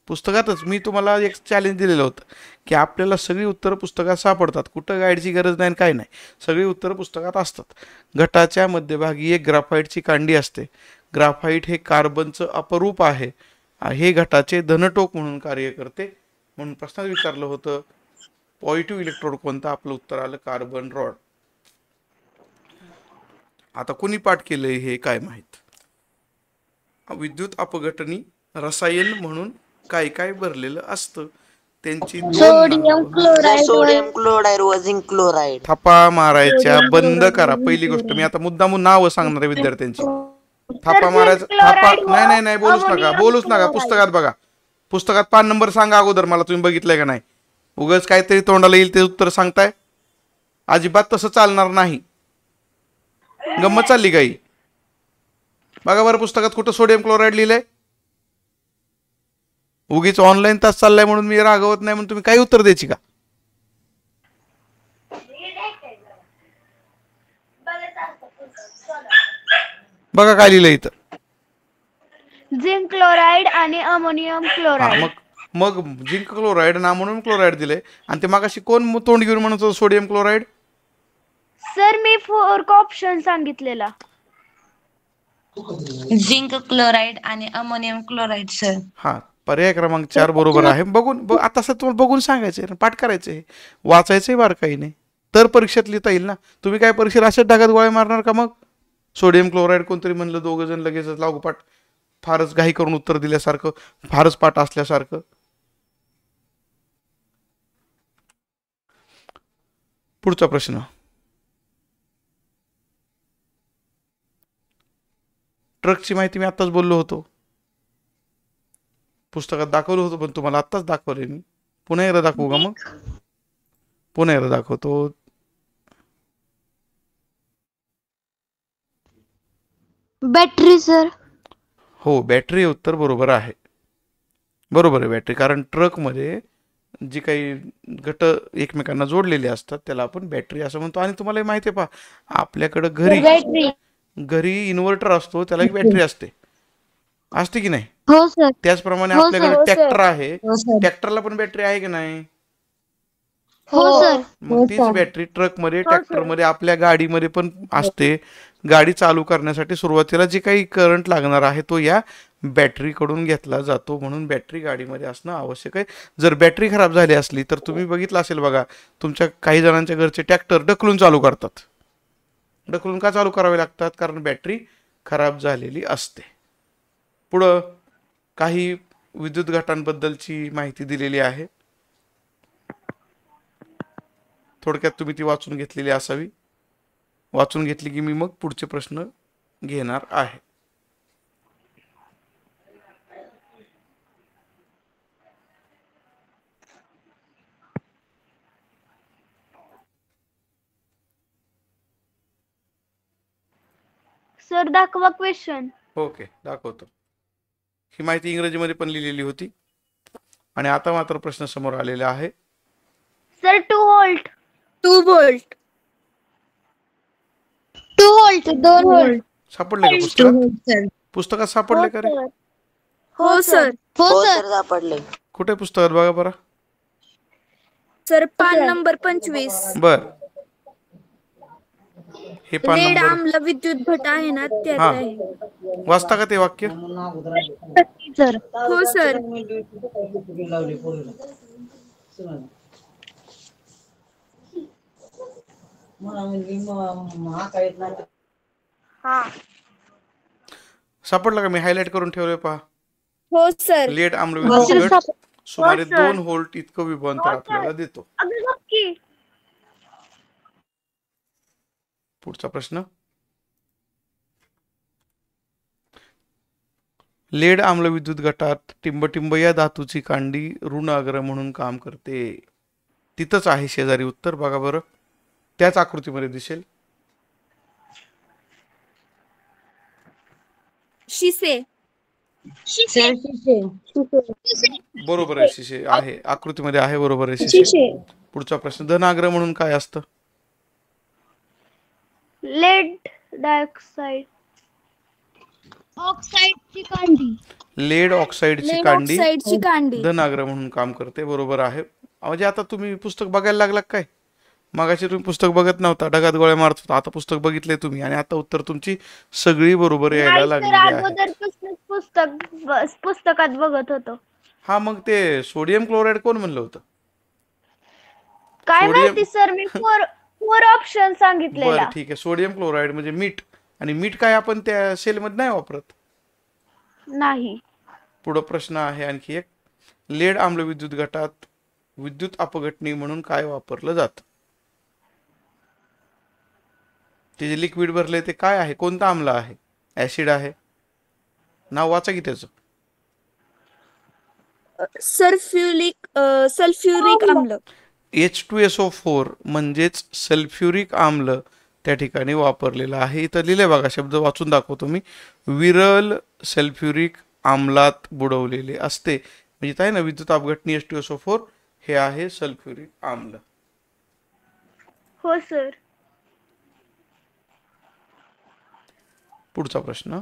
पुस्तकातच. मी तुम्हाला एक चॅलेंज दिलेलं होतं की आपल्याला सगळी उत्तरं पुस्तकात सापडतात, कुठं गाईडची गरज नाही काय नाही, सगळी उत्तरं पुस्तकात असतात. घटाच्या मध्यभागी एक ग्राफाईटची कांडी असते. ग्राफाईट हे कार्बनचं अपरूप आहे. हे घटाचे धनटोक म्हणून कार्य करते. म्हणून प्रश्नात विचारलं होतं पॉझिटिव्ह इलेक्ट्रोड कोणता? आपलं उत्तर आलं कार्बन रॉड. आता कोणी पाठ केलंय हे काय माहित? विद्युत अपघटनी रसायन म्हणून काय काय भरलेलं असतं? त्यांची सोडियम क्लोराईड व झिंक क्लोराईड. थापा मारायच्या बंद करा. पहिली गोष्ट मी आता मुद्दामून नावं सांगणार आहे विद्यार्थ्यांची. थापा मारायचा नाही बोलूच नका. पुस्तकात बघा, पुस्तकात पान नंबर सांगा अगोदर मला, तुम्ही बघितलंय का नाही? उगाच काहीतरी तोंडाला येईल ते उत्तर सांगताय. अजिबात तसं चालणार नाही. गंमत चालली काही? बघा बरं पुस्तकात कुठं सोडियम क्लोराईड लिहिलंय? उगीच ऑनलाईन तास चाललाय म्हणून मी रागवत नाही म्हणून तुम्ही काही उत्तर द्यायची का? बघा काय लिहिलंय इथं. झिंक क्लोराईड आणि अमोनियम क्लोराईड. मग झिंक क्लोराईड आणि अमोनियम क्लोराईड दिले आणि ते मागाशी कोण तोंड घेऊन म्हणत होतं सोडियम क्लोराईड? सर मी 4 ऑप्शन सांगितलेला. झिंक क्लोराईड आणि अमोनियम क्लोराईड सर. हा, पर्याय क्रमांक 4 बरोबर आहे. आता असं तुम्हाला बघून सांगायचंय, पाठ करायचंय, वाचायचंय बारकाईने, तर परीक्षेत लिहिता येईल ना. तुम्ही काय परीक्षेत अशाच ढगात गोळ्या मारणार का मग? सोडियम क्लोराईड कोणतरी म्हणलं, दोघं जण लगेच लागोपाठ, फारच घाई करून उत्तर दिल्यासारखं, फारच पाठ असल्यासारखं. पुढचा प्रश्न. ट्रकची माहिती मी आत्ताच बोललो होतो, पुस्तकात दाखवलं होतं, पण तुम्हाला आत्ताच दाखवले मी. पुन्हा एकदा दाखवू का मग? पुन्हा एकदा दाखवतो. Battery sir. हो, बॅटरी उत्तर बरोबर आहे. बरोबर आहे बॅटरी, कारण ट्रकमध्ये जी काही घट एकमेकांना जोडलेले असतात त्याला आपण बॅटरी असं म्हणतो. आणि तुम्हाला माहिती आहे पहा, आपल्याकडं घरी इन्व्हर्टर असतो, त्याला एक बॅटरी असते की नाही? हो सर. त्याचप्रमाणे हो आपल्याकडे सर. ट्रॅक्टर आहे, हो सर. ट्रॅक्टरला पण बॅटरी आहे की नाही? हो सर. मग तीच बॅटरी ट्रकमध्ये, ट्रॅक्टरमध्ये, आपल्या गाडीमध्ये पण असते. गाडी चालू करण्यासाठी सुरुवातीला जे काही करंट लागणार आहे तो या बॅटरीकडून घेतला जातो, म्हणून बॅटरी गाडीमध्ये असणं आवश्यक आहे. जर बॅटरी खराब झाली असली तर तुम्ही बघितलं असेल बघा, तुमच्या काही जणांच्या घरचे ट्रॅक्टर ढकलून चालू करतात. ढकलून का चालू करावे लागतात? कारण बॅटरी खराब झालेली असते. पुढं काही विद्युत घटांबद्दलची माहिती दिलेली आहे, थोडक्यात तुम्ही ती वाचून घेतलेली असावी. वाचून घेतली की मी मग पुढचे प्रश्न घेणार आहे. सर दाखवा क्वेश्चन. ओके, दाखवतो. ही माहिती इंग्रजीमध्ये पण लिहिलेली होती. आणि आता मात्र प्रश्न समोर आलेला आहे. Sir 2 volt. 2 volt. 2 volt. 2 volt. सापडले का पुस्तकात? पुस्तकात सापडले का रे? हो सर. हो हो सर. सर सापडले. कुठे पुस्तकात बघा बरं. सर पान नंबर 25. बर, हे पान लेड नंबर. आम्ल विद्युत घट आहे ना, त्यात हा, आहे. वाचता का ते वाक्य? सर. हो सर. हा. सापडलं का? मी हायलाइट करून ठेवले पहा. हो सर. लेड आम्ल विद्युत घट सुमारे हो, सर. 2 व्होल्ट इतकं विभवांतर आपल्याला देतो. अगदी नक्की. पुढचा प्रश्न. लेड आम्ल विद्युत गटात टिंबटिंब या धातूची कांडी ऋण अग्र म्हणून काम करते. तिथंच आहे शेजारी उत्तर, बघा बरं, त्याच आकृतीमध्ये दिसेल. शिसे. सर शिसे. बरोबर आहे, शिशे आहे, आकृतीमध्ये आहे, बरोबर आहे, शिशे. पुढचा प्रश्न. धन अग्र म्हणून काय असतं? Laid dioxide. ऑक्साईडची कांडी. लेड ऑक्साईडची कांडी ऑक्साईडची कांडी. धन अग्र म्हणून काम करते, बरोबर आहे. म्हणजे आता तुम्ही पुस्तक बघायला लागला काय? मागाशी तुम्ही पुस्तक बघत नव्हता, ढगात गोळ्या मारत होता, आता पुस्तक बघितले तुम्ही, आणि आता उत्तर तुमची सगळी बरोबर यायला नाही सर, लागलेली आहे. अगोदरपासूनच पुस्तकात बघत होतो. हा, मग ते सोडियम क्लोराईड कोण म्हणलं होतं? काय सोडियम- माहिती सर, मी 4 ऑप्शन सांगितलेला. बरं, ठीक आहे. सोडियम क्लोराईड म्हणजे मीठ, आणि मीठ काय आपण त्या सेलमध्ये नाही वापरत. नाही. पुढं प्रश्न आहे आणखी एक. लेड आम्ल विद्युत घटात विद्युत अपघटनी म्हणून काय वापरलं जातं? ते जे लिक्विड भरले ते काय आहे? कोणता आम्ल आहे? ऍसिड आहे? नाव वाचा की त्याचं. सल्फ्युरिक आम्ल. H2SO4 म्हणजेच सल्फ्युरिक आम्ल त्या ठिकाणी वापरलेला आहे. इथं लिहिले बघा, शब्द वाचून दाखवतो मी. विरल सल्फ्युरिक आम्लात बुडवलेले असते. म्हणजे इथं आहे ना, विद्युत अपघटनी H2SO4 हे आहे सल्फ्युरिक आम्ल. हो सर. पुढचा प्रश्न.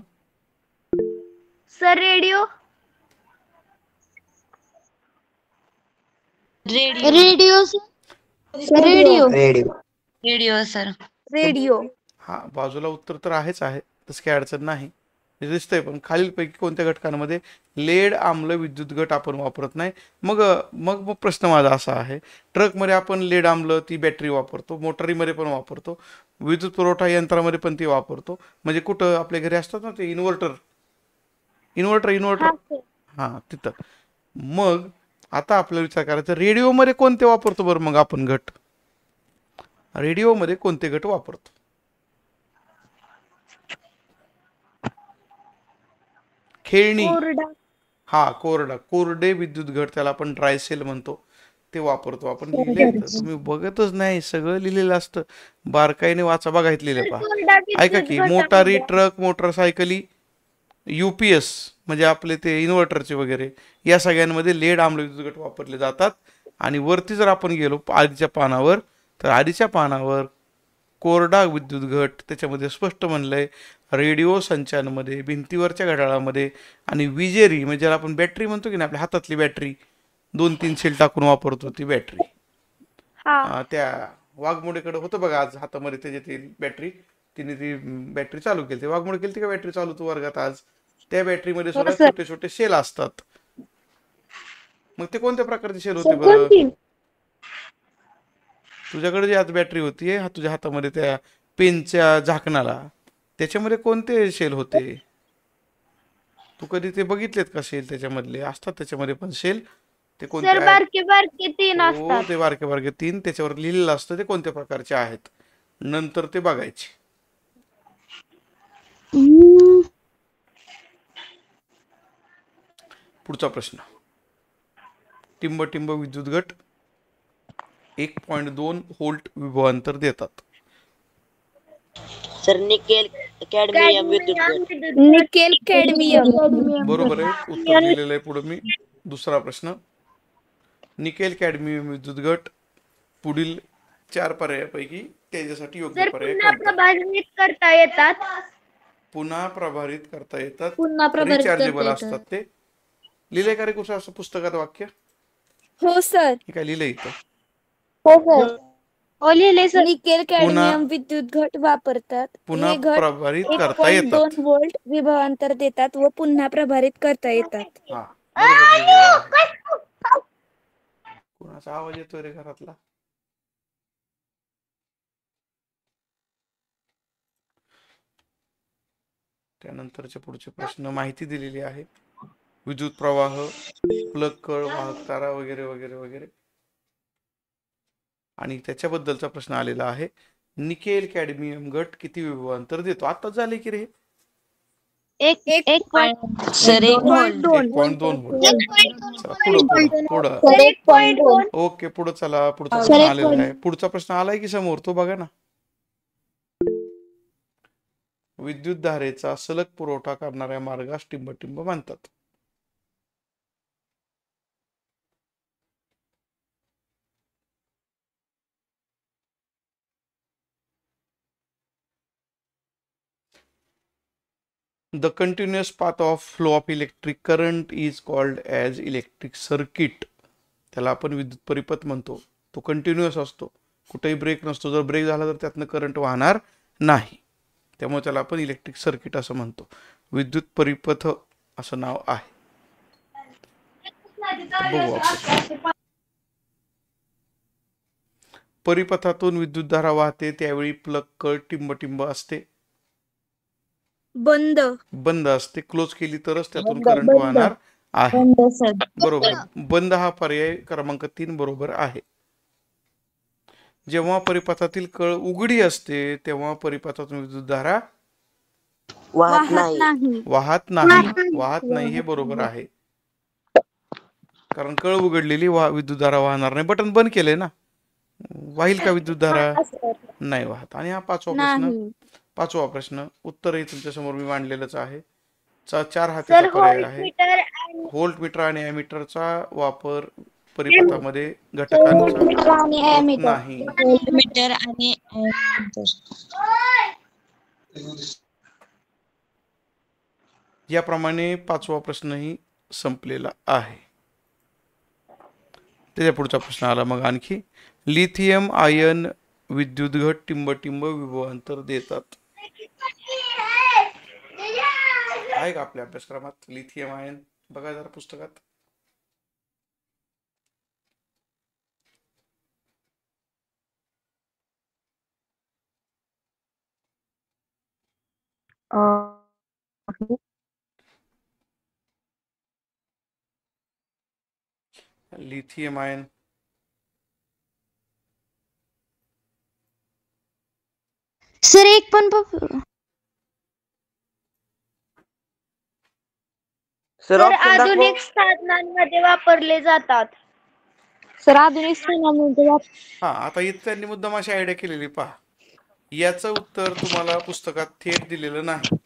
Sir radio. Radio. Radio. Radio. Radio. Radio sir. Radio. हा, बाजूला उत्तर तर आहेच आहे, तसं काही अडचण नाही. हे दिसतंय, पण खालीलपैकी कोणत्या घटकांमध्ये लेड आम्ल विद्युत घट आपण वापरत नाही? मग मग मग प्रश्न माझा असा आहे, ट्रकमध्ये आपण लेड आम्ल ती बॅटरी वापरतो, मोटारीमध्ये पण वापरतो, विद्युत पुरवठा यंत्रामध्ये पण ती वापरतो, म्हणजे कुठं आपल्या घरी असतात ना ते इन्व्हर्टर इन्व्हर्टर हा सर. हां तिथं. मग आता आपल्याला विचार करायचा, रेडिओमध्ये कोणते वापरतो बरं मग आपण घट? रेडिओमध्ये कोणते घट वापरतो? खेळणी, कोरडा. हा कोरडे विद्युत घट, त्याला आपण ड्रायसेल म्हणतो, ते वापरतो आपण. लिहिले तर तुम्ही बघतच नाही, सगळं लिहिलेलं असतं, बारकाईने वाचा, बघा इथं लिहिले सर पहा. कोरडा ऐका विद्युत की मोटारी, घटामध्ये ट्रक, मोटरसायकली, UPS म्हणजे आपले ते इन्व्हर्टरचे वगैरे, या सगळ्यांमध्ये लेड आम्ल विद्युत घट वापरले जातात. आणि वरती जर आपण गेलो आधीच्या पानावर, तर आधीच्या पानावर कोरडा विद्युत घट त्याच्यामध्ये स्पष्ट म्हणलंय, रेडिओ संचांमध्ये, भिंतीवरच्या घड्याळामध्ये आणि विजेरी म्हणजे ज्याला आपण बॅटरी म्हणतो की नाही, आपल्या हातातली बॅटरी 2-3 सेल टाकून वापरतो ती बॅटरी. हा त्या वाघमोडेकडे होतं बघा आज हातामध्ये त्याची ती बॅटरी, तिने ती बॅटरी चालू केली. वाघमोडे केली का बॅटरी चालू तू वर्गात आज? त्या बॅटरीमध्ये सुद्धा छोटे छोटे शेल असतात. मग ते कोणत्या प्रकारचे शेल होते बरं? तुझ्याकडे जी आज बॅटरी होती तुझ्या हातामध्ये त्या पेनच्या झाकणाला, त्याच्यामध्ये कोणते शेल होते? तू कधी ते बघितलेत का शेल? त्याच्यामधले असतात, त्याच्यामध्ये पण शेल. ते कोणते सर आहेत? बारके बारके 3 हो, असतात. ते बारके बारके 3 त्याच्यावर लिहिलेलं असतं, ते कोणत्या प्रकारचे आहेत, नंतर ते बघायचे. पुढचा प्रश्न, टिंब विद्युत घट 1.2 व्होल्ट विभवांतर देतात. सर निकेल कॅडमियम विद्युत घट. Nickel cadmium. बरोबर आहे, उत्तर लिहिलेलं आहे पुढे मी. दुसरा प्रश्न, निकेल कॅडमियम विद्युत घट पुढील 4 पर्यायापैकी त्याच्यासाठी योग्य सर पर्याय पुन्हा कोणता? प्रभावित करता येतात. पुन्हा प्रभारित करता येतात, पुन्हा प्रभारित करता रिचार्जेबल येतात. असतात. ते लिहिलंय का रे कुठं असं पुस्तकात वाक्य? हो सर. हे काय लिहिलंय इथं? हो लिहिले सर. निकेल कॅडमियम विद्युत घट वापरतात. पुन्हा हे घट प्रभारित करता 1.2 येतात. व्होल्ट विभवांतर देतात व पुन्हा प्रभारित करता येतात. हा बरोबर लिहिलेलं आहे. कोणाचा आवाज येतोय रे घरातला? त्यानंतरचे पुढचे प्रश्न माहिती दिलेली आहे, विद्युत प्रवाह, प्लग, कळ, वाहक तारा वगैरे वगैरे वगैरे. आणि त्याच्याबद्दलचा प्रश्न आलेला आहे, निकेल कॅडमियम घट किती विभवांतर देतो? आता झाले की रे, सर 1 व्होल्ट. 1.2 व्होल्ट. चला पुढं पुढं. सर 1.2. ओके पुढं चला, पुढचा प्रश्न आलेला आहे. पुढचा प्रश्न आलाय की समोर, तो बघा ना. विद्युत धारेचा सलग पुरवठा करणाऱ्या मार्गास टिंब म्हणतात. The continuous path of flow of electric current is called as electric circuit. त्याला आपण विद्युत परिपथ म्हणतो. तो कंटिन्युअस असतो, कुठेही ब्रेक नसतो. जर ब्रेक झाला तर त्यातनं करंट वाहणार नाही, त्यामुळे त्याला आपण इलेक्ट्रिक सर्किट असं म्हणतो. विद्युत परिपथ असं नाव आहे. बघू आपण. परिपथातून विद्युतधारा वाहते त्यावेळी प्लग कळ टिंब असते, बंद असते. क्लोज केली तरच त्यातून करंट वाहणार आहे. बरोबर, बंद हा पर्याय क्रमांक 3 बरोबर आहे. जेव्हा परिपथातील कळ उघडी असते तेव्हा परिपथातून विद्युतधारा वाहत नाही हे बरोबर आहे, कारण कळ उघडलेली विद्युतधारा वाहणार नाही. बटन बंद केले ना, वाहील का विद्युतधारा? नाही वाहत. आणि हा पाचवा प्रश्न उत्तरही तुमच्या समोर मी मांडलेलंच आहे. 4 हातीचा पर्याय आहे. व्होल्ट मीटर आणि एमीटरचा वापर परिपथामध्ये घटकांचा होत नाही. मीटर आणि याप्रमाणे 5वा प्रश्नही संपलेला आहे. त्याच्या पुढचा प्रश्न आला मग आणखी, लिथियम आयन विद्युत घट टिंब विभवांतर देतात. आहे का आपल्या अभ्यासक्रमात लिथियम आयन? बघा जरा पुस्तकात. लिथियम आयन सर एक पण सर सर ऑप्शन दाखवा. आधुनिक साधनांमध्ये वापरले जातात. सर आधुनिक साधनांमध्ये हा, आता इथं त्यांनी मुद्दाम अशी आयडिया केलेली पहा. याचं उत्तर तुम्हाला पुस्तकात थेट दिलेलं नाही.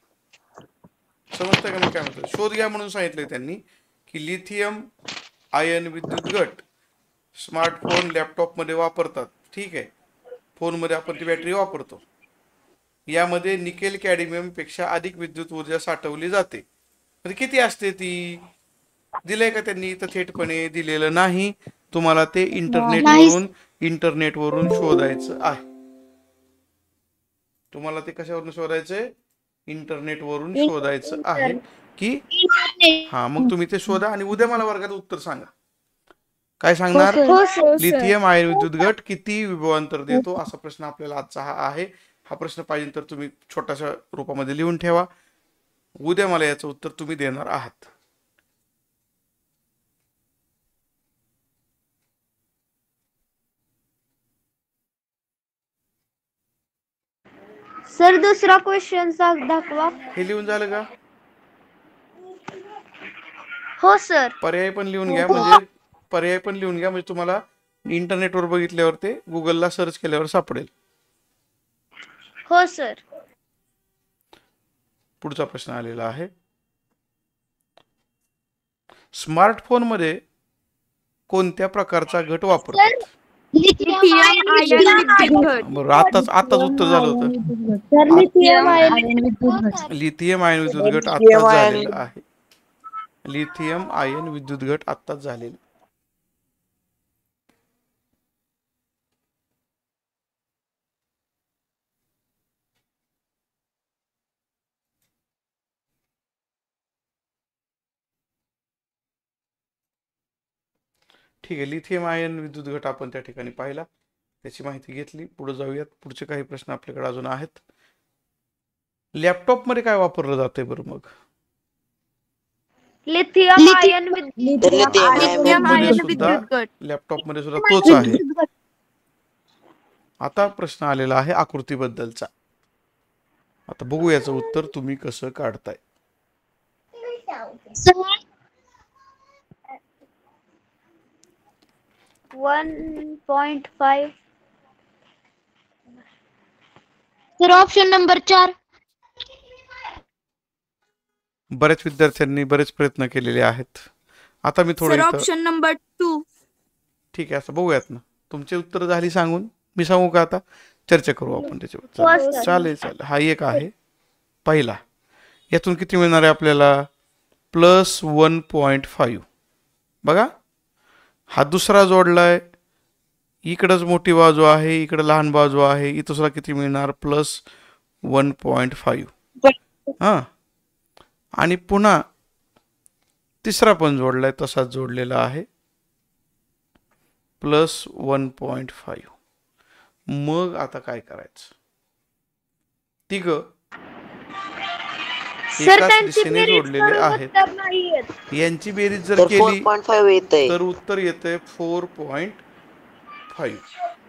समजतंय का मी काय म्हणतो? शोध घ्या म्हणून सांगितलंय त्यांनी की लिथियम आयन विद्युत गट स्मार्टफोन लॅपटॉपमध्ये वापरतात. ठीक आहे, फोनमध्ये आपण ती बॅटरी वापरतो. यामध्ये निकेल कॅडमियम पेक्षा अधिक विद्युत ऊर्जा साठवली जाते. म्हणजे किती असते ती? दिलंय का त्यांनी? तर थेटपणे दिलेलं नाही. तुम्हाला ते इंटरनेटवरून शोधायचं आहे. तुम्हाला ते कशावरून शोधायचंय? इंटरनेटवरून शोधायचं आहे की हा, मग तुम्ही ते शोधा आणि उद्या मला वर्गात उत्तर सांगा. काय सांगणार? हो सर. लिथियम आयन विद्युत गट किती विभवांतर देतो, असा प्रश्न आपल्याला आजचा हा आहे. हा प्रश्न पाहिजे तर तुम्ही छोट्याशा रूपामध्ये लिहून ठेवा. उद्या मला याचं उत्तर तुम्ही देणार आहात. सर दुसरा क्वेश्चन दाखवा. हे लिहून झालं का? हो सर. पर्याय पण लिहून घ्या, म्हणजे तुम्हाला इंटरनेटवर बघितल्यावर ते गुगलला सर्च केल्यावर सापडेल. हो सर. पुढचा प्रश्न आलेला आहे. स्मार्टफोनमध्ये कोणत्या प्रकारचा घट वापरतात? लिथियम आयन विद्युत गट. बरोबर, आताच उत्तर झालं होतं. लिथियम आयन विद्युत गट. लिथियम आयन विद्युत गट आत्ताच झालेला आहे. लिथियम आयन विद्युत गट आत्ताच झालेला. ठीक आहे, लिथियम आयन विद्युत गट आपण त्या ठिकाणी पाहिला, त्याची माहिती घेतली. पुढे जाऊयात. पुढचे काही प्रश्न आपल्याकडे अजून आहेत. लॅपटॉप मध्ये काय वापरलं जातंय बरं मग? लिथियम आयन विद्युत लिथियम आयन विद्युत गट. लॅपटॉप मध्ये सुद्धा तोच आहे. आता प्रश्न आलेला आहे आकृतीबद्दलचा. आता बघू याचं उत्तर तुम्ही कसं काढताय. सर 1.5. Sir option number 4. बऱ्याच विद्यार्थ्यांनी बरेच प्रयत्न केलेले आहेत. आता मी थोडं सर इथं ऑप्शन नंबर 2. ठीक आहे, असं बघूयात ना. तुमची उत्तर झाली सांगून मी सांगू का? आता चर्चा करू आपण त्याच्यावर. हो, सर. चालेल. हा एक आहे पहिला. यातून किती मिळणार आहे आपल्याला? +1.5. बघा, हा दुसरा जोडलाय. इकडंच मोठी बाजू आहे, इकडं लहान बाजू आहे. इथं सुद्धा किती मिळणार? +1.5. हा, आणि पुन्हा तिसरा पण जोडलाय, तसाच जोडलेला आहे, +1.5. मग आता काय करायचं? तिघ सर एकाच त्यांची दिशेने बेरीज जोडलेले करून आहेत. उत्तर नाहीयेत. यांची बेरीज जर तर केली 4.5 येतंय. तर उत्तर येतंय 4.5.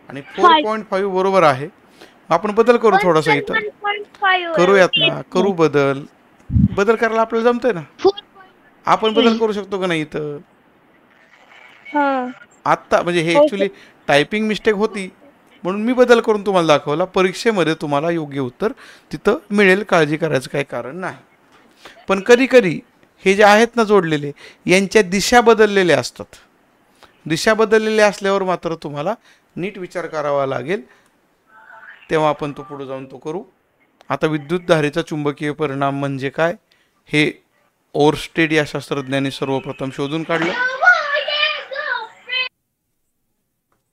आणि 4.5 बरोबर आहे. आपण बदल करू थोडासा इथं. 1.5 करूयात ना, करू बदल. बदल करायला आपल्याला जमतंय ना. आपण बदल करू शकतो का नाही इथं? आत्ता म्हणजे हे ऍक्च्युली टायपिंग मिस्टेक होती म्हणून मी बदल करून तुम्हाला दाखवला. परीक्षेमध्ये तुम्हाला योग्य उत्तर तिथं मिळेल, काळजी करायचं काही कारण नाही. पण कधी कधी हे जे आहेत ना जोडलेले, यांच्या दिशा बदललेल्या असतात. दिशा बदललेल्या असल्यावर मात्र तुम्हाला नीट विचार करावा लागेल, तेव्हा आपण तो पुढे जाऊन तो करू. आता विद्युत धारेचा चुंबकीय परिणाम म्हणजे काय हे ओरस्टेड या शास्त्रज्ञांनी सर्वप्रथम शोधून काढलं.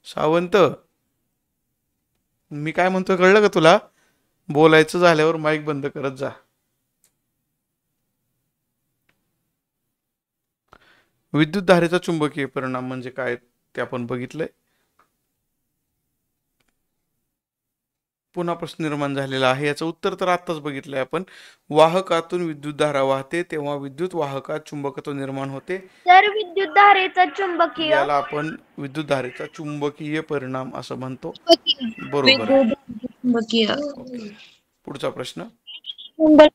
सावंत, मी काय म्हणतोय कळलं का तुला? बोलायचं झाल्यावर माईक बंद करत जा. विद्युत धारेचा चुंबकीय परिणाम म्हणजे काय ते आपण बघितलंय. पुन्हा प्रश्न निर्माण झालेला आहे. याचं उत्तर तर आत्ताच बघितलंय आपण. वाहकातून विद्युत धारा वाहते तेव्हा विद्युत वाहकात चुंबकत्व निर्माण होते. तर विद्युत धारेचा चुंबकीय याला आपण विद्युत धारेचा चुंबकीय परिणाम असं म्हणतो. बरोबर आहे. चुंबकीय. ओके. पुढचा प्रश्न. चुंबक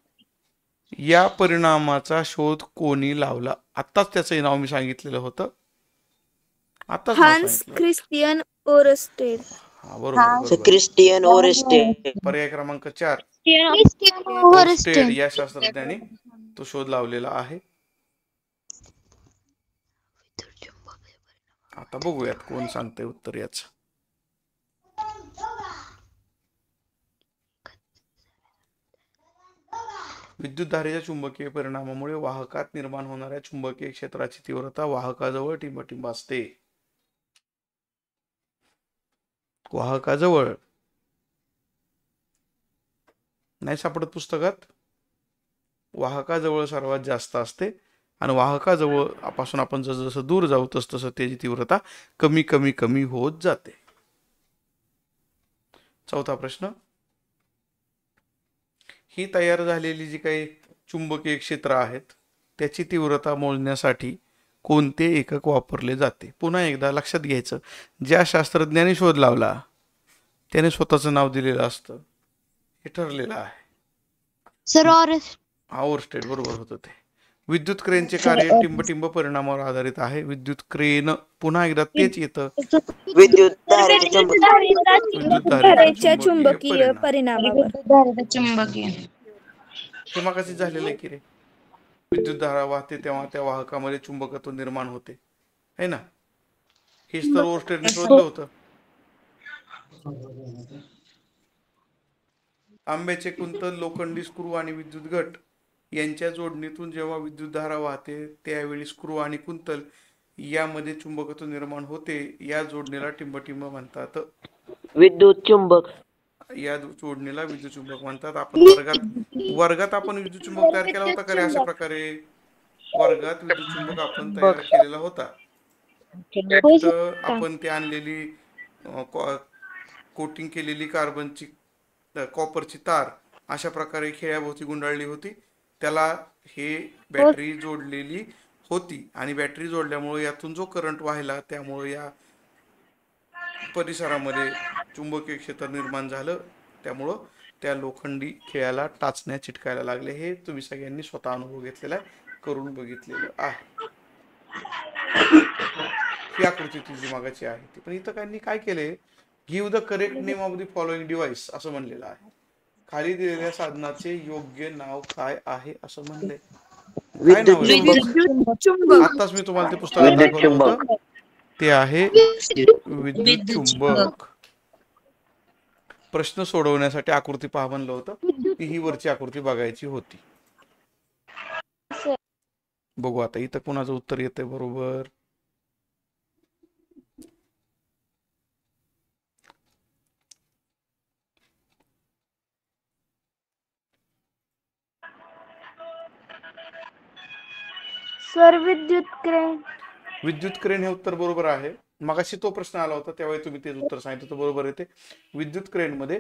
या परिणामाचा शोध कोणी लावला? आत्ताच त्याचं नाव मी सांगितलेलं होतं. आत्ताच नाव हान्स सांगितलं. Christian Oersted. हा बरोबर. Christian Oersted. पर्याय क्रमांक 4. Christian Oersted Oersted. या शास्त्रज्ञाने तो शोध लावलेला आहे. आता बघूयात कोण सांगतंय उत्तर याचं. विद्युत धारेच्या चुंबकीय परिणामामुळे वाहकात निर्माण होणाऱ्या चुंबकीय क्षेत्राची तीव्रता वाहकाजवळ टिंबटिंब असते. वाहकाजवळ नाही सापडत पुस्तकात. वाहकाजवळ सर्वात जास्त असते आणि वाहकाजवळ पासून आपण जसं दूर जाऊ तसं त्याची तीव्रता कमी कमी कमी होत जाते. चौथा प्रश्न. ही तयार झालेली जी काही चुंबकीय क्षेत्र आहेत त्याची तीव्रता मोजण्यासाठी कोणते एकक वापरले जाते? पुन्हा एकदा लक्षात घ्यायचं, ज्या शास्त्रज्ञाने शोध लावला त्याने स्वतःचं नाव दिलेलं असतं. हे ठरलेलं आहे. सर ओरस्टेड बरोबर होतं ते. विद्युत क्रेनचे कार्य टिंबटिंब परिणामावर आधारित आहे. विद्युत क्रेन पुन्हा एकदा तेच येतं. विद्युत धारेचे चुंबक. विद्युत धारेच्या धारेच्या चुंबकीय परिणामावर. विद्युत धारेचा चुंबकीय. हे मगाशी झालेलं आहे की रे. विद्युत धारा वाहते तेव्हा त्या वाहकामध्ये चुंबकत्व निर्माण होते है ना. हेच तर ओरस्टेडने शोधलं होतं. आंब्याचे कुंतल, लोखंडी स्क्रू आणि विद्युत घट यांच्या जोडणीतून जेव्हा विद्युत धारा वाहते त्यावेळी स्क्रू आणि कुंतल यामध्ये चुंबकत्व निर्माण होते. या जोडणीला टिंबटिंब म्हणतात. विद्युत चुंबक. या जोडणीला विद्युत चुंबक म्हणतात. आपण वर्गात आपण विद्युत चुंबक तयार केला होता का रे? अशा प्रकारे वर्गात विद्युत चुंबक आपण तयार केलेला होता. तर आपण ते आणलेली कोटिंग केलेली कार्बनची कॉपरची तार अशा प्रकारे खेळ्याभोवती गुंडाळली होती. त्याला हे बॅटरी जोडलेली होती आणि बॅटरी जोडल्यामुळे यातून जो करंट वाहिला त्यामुळे या परिसरामध्ये चुंबकीय क्षेत्र निर्माण झालं. त्यामुळं त्या लोखंडी खेळ्याला टाचण्या चिटकायला लागले. हे तुम्ही सगळ्यांनी स्वतः अनुभव घेतलेला आहे, करून बघितलेलं आहे. ही आकृती तुझी मागाची आहे ती. पण इथं त्यांनी काय केले, give the correct name of the following device असं म्हणलेलं आहे. खाली दिलेल्या साधनाचे योग्य नाव काय आहे असं म्हणले. काय नाव आहे? आताच मी तुम्हाला ते पुस्तकात दाखवलं होतं. ते आहे विद्युत चुंबक. प्रश्न सोडवण्यासाठी आकृती पहा म्हणलं होतं. ही वरची आकृती बघायची होती. बघू आता इथं कोणाचं उत्तर येतंय बरोबर. सर विद्युत क्रेन. विद्युत क्रेन हे उत्तर बरोबर आहे. मगाशी तो प्रश्न आला होता त्यावेळी तुम्ही तेच उत्तर सांगितलं होतं. बरोबर आहे ते. विद्युत क्रेन मध्ये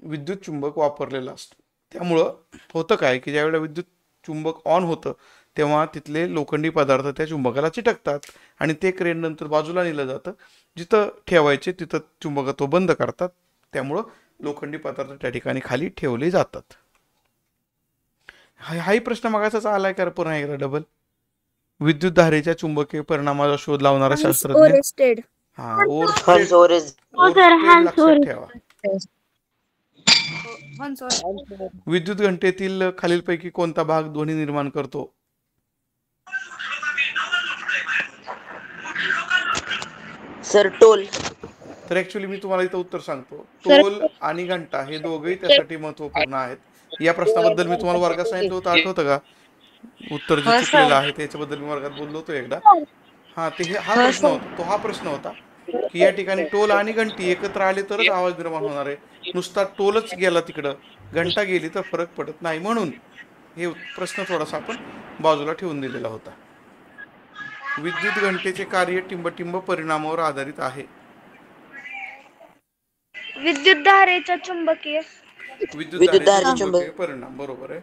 विद्युत चुंबक वापरलेला असतो. त्यामुळं होतं काय की ज्यावेळेला विद्युत चुंबक ऑन होतं तेव्हा तिथले लोखंडी पदार्थ त्या चुंबकाला चिटकतात आणि ते क्रेन नंतर बाजूला नेलं जातं. जिथं ठेवायचे तिथं चुंबकत्व बंद करतात. त्यामुळं लोखंडी पदार्थ त्या ठिकाणी खाली ठेवले जातात. हाही प्रश्न मगाचाच आलाय का पुन्हा एकदा डबल. विद्युत धारेच्या चुंबकीय परिणामाचा शोध लावणारा शास्त्रज्ञ ओरस्टेड. लक्षात ठेवा. विद्युत घंटेतील खालीलपैकी कोणता भाग ध्वनी निर्माण करतो? Sir toll. तर ऍक्च्युली मी तुम्हाला इथं उत्तर सांगतो. टोल आणि घंटा हे दोघेही त्यासाठी महत्वपूर्ण आहेत. या प्रश्नाबद्दल मी तुम्हाला वर्गात सांगितलं होतं, आठवतं का? उत्तर जे चुकलेलं आहे त्याच्याबद्दल मी वर्गात बोललो होतो एकदा. हा प्रश्न होता की या ठिकाणी टोल आणि घंटी एकत्र आले तरच आवाज निर्माण होणार आहे. नुसता टोलच गेला तिकडं, घंटा गेली तर फरक पडत नाही. म्हणून हे प्रश्न थोडासा आपण बाजूला ठेवून दिलेला होता. विद्युत घंटेचे कार्य टिंबटिंब परिणामावर आधारित आहे. विद्युत धारेचा चुंबकीय विद्युत विद्युत धारेचे धारेचे चुंबकीय चुंबक परिणाम बरोबर आहे.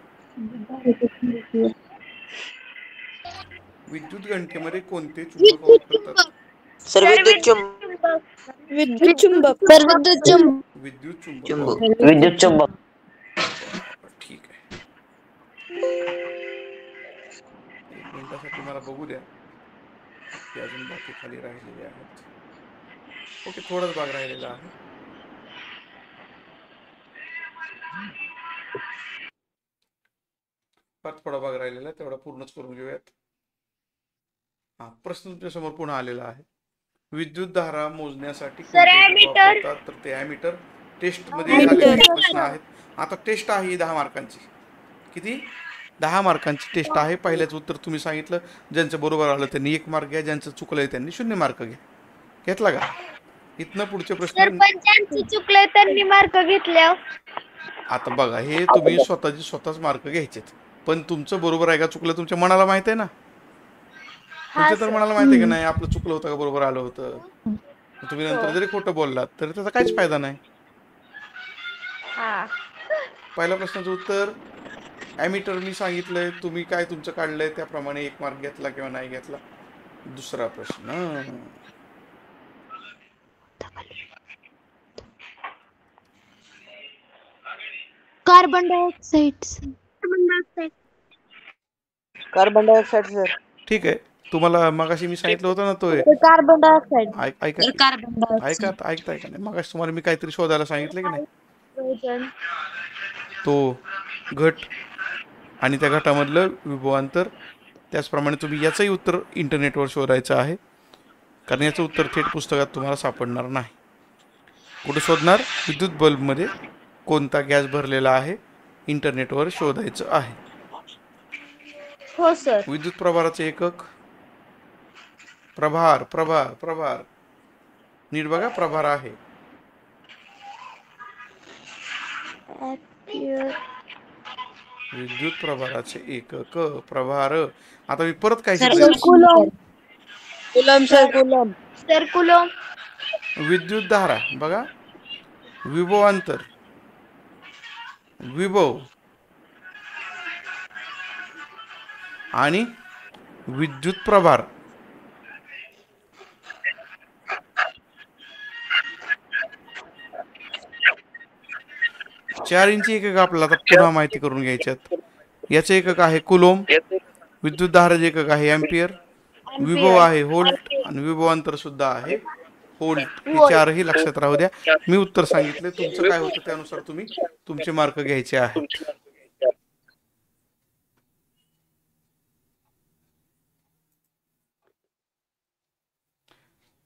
विद्युत घंटेमध्ये कोणते चुंबक वापरतात? सर सर विद्युत विद्युत चुंबक सर विद्युत चुंबक विद्युत चुंबक चुंबक वापरतात. विद्युत चुंबक बरं, ठीक आहे. 1 मिनिटासाठी मला बघू द्या की अजून बाकी खाली राहिलेले आहेत. ओके, थोडाच भाग राहिलेला आहे. फार थोडा भाग राहिलेला आहे, तेवढा पूर्णच करून घेऊयात. हा प्रश्न तुमच्या समोर पुन्हा आलेला आहे. विद्युत धारा मोजण्यासाठी सर, कोणते एकक ॲमीटर. वापरतात? तर ते ॲमीटर. टेस्ट मध्ये आलेले प्रश्न आहेत. आता टेस्ट आहे ही 10 मार्कांची. किती? 10 मार्कांची टेस्ट आहे. पहिल्याचं उत्तर तुम्ही सांगितलं, ज्यांचं बरोबर आलं त्यांनी 1 मार्क घ्या, ज्यांचं चुकलंय त्यांनी 0 मार्क घ्या. घेतला का? इथनं पुढचे सर प्रश्न. पण ज्यांचं चुकलंय त्यांनी मार्क घेतल्यावर आता बघा, हे तुम्ही स्वतःच मार्क घ्यायचेत, पण तुमचं बरोबर आहे का चुकलं तुमच्या मनाला माहित आहे ना. तुमच्या तर मनाला माहिती आहे की नाही आपलं चुकलं होतं का बरोबर आलं होतं. तुम्ही नंतर जरी खोटं बोललात तरी त्याचा काहीच फायदा नाही. हा. पहिल्या प्रश्नाचं उत्तर ॲमीटर मी सांगितलंय, तुम्ही काय तुमचं काढलंय त्याप्रमाणे 1 मार्क घेतला किंवा नाही घेतला. दुसरा प्रश्न, carbon dioxide carbon dioxide sir ठीक आहे. तुम्हाला मगाशी मी सांगितलं होतं ना, तो कार्बन डायऑक्साइड ऐका तर कार्बन डायऑक्साइड. ऐकताय का नाही? मगाशी तुम्हाला मी काहीतरी शोधायला सांगितलं की नाही, तो घट आणि त्या घटामधलं विभवांतर. त्याचप्रमाणे तुम्ही याचंही उत्तर इंटरनेटवर शोधायचं आहे, कारण याचं उत्तर थेट पुस्तकात तुम्हाला सापडणार नाही. कुठे शोधणार? विद्युत बल्बमध्ये कोणता गॅस भरलेला आहे इंटरनेटवर शोधायचं आहे. हो सर. विद्युत प्रभाराचे एकक प्रभार. प्रभार प्रभार नीट बघा, प्रभार आहे. विद्युत प्रभाराचे एकक प्रभार. आता मी परत काय सर, शिकलोय? Coulomb sir coulomb sir coulomb. विद्युत धारा बघा, विभवांतर, विभव आणि विद्युत प्रभार. चार इंची एकक आपल्याला आता पुन्हा माहिती करून घ्यायच्यात. याचे एकक आहे कुलोम, विद्युत धाराचे एकक आहे एम्पियर, विभव आहे व्होल्ट आणि विभवांतर सुद्धा आहे व्होल्ट. हे चारही लक्षात राहू द्या. मी उत्तर सांगितले, तुमचं काय होतं त्यानुसार तुम्ही तुमचे मार्क घ्यायचे आहेत.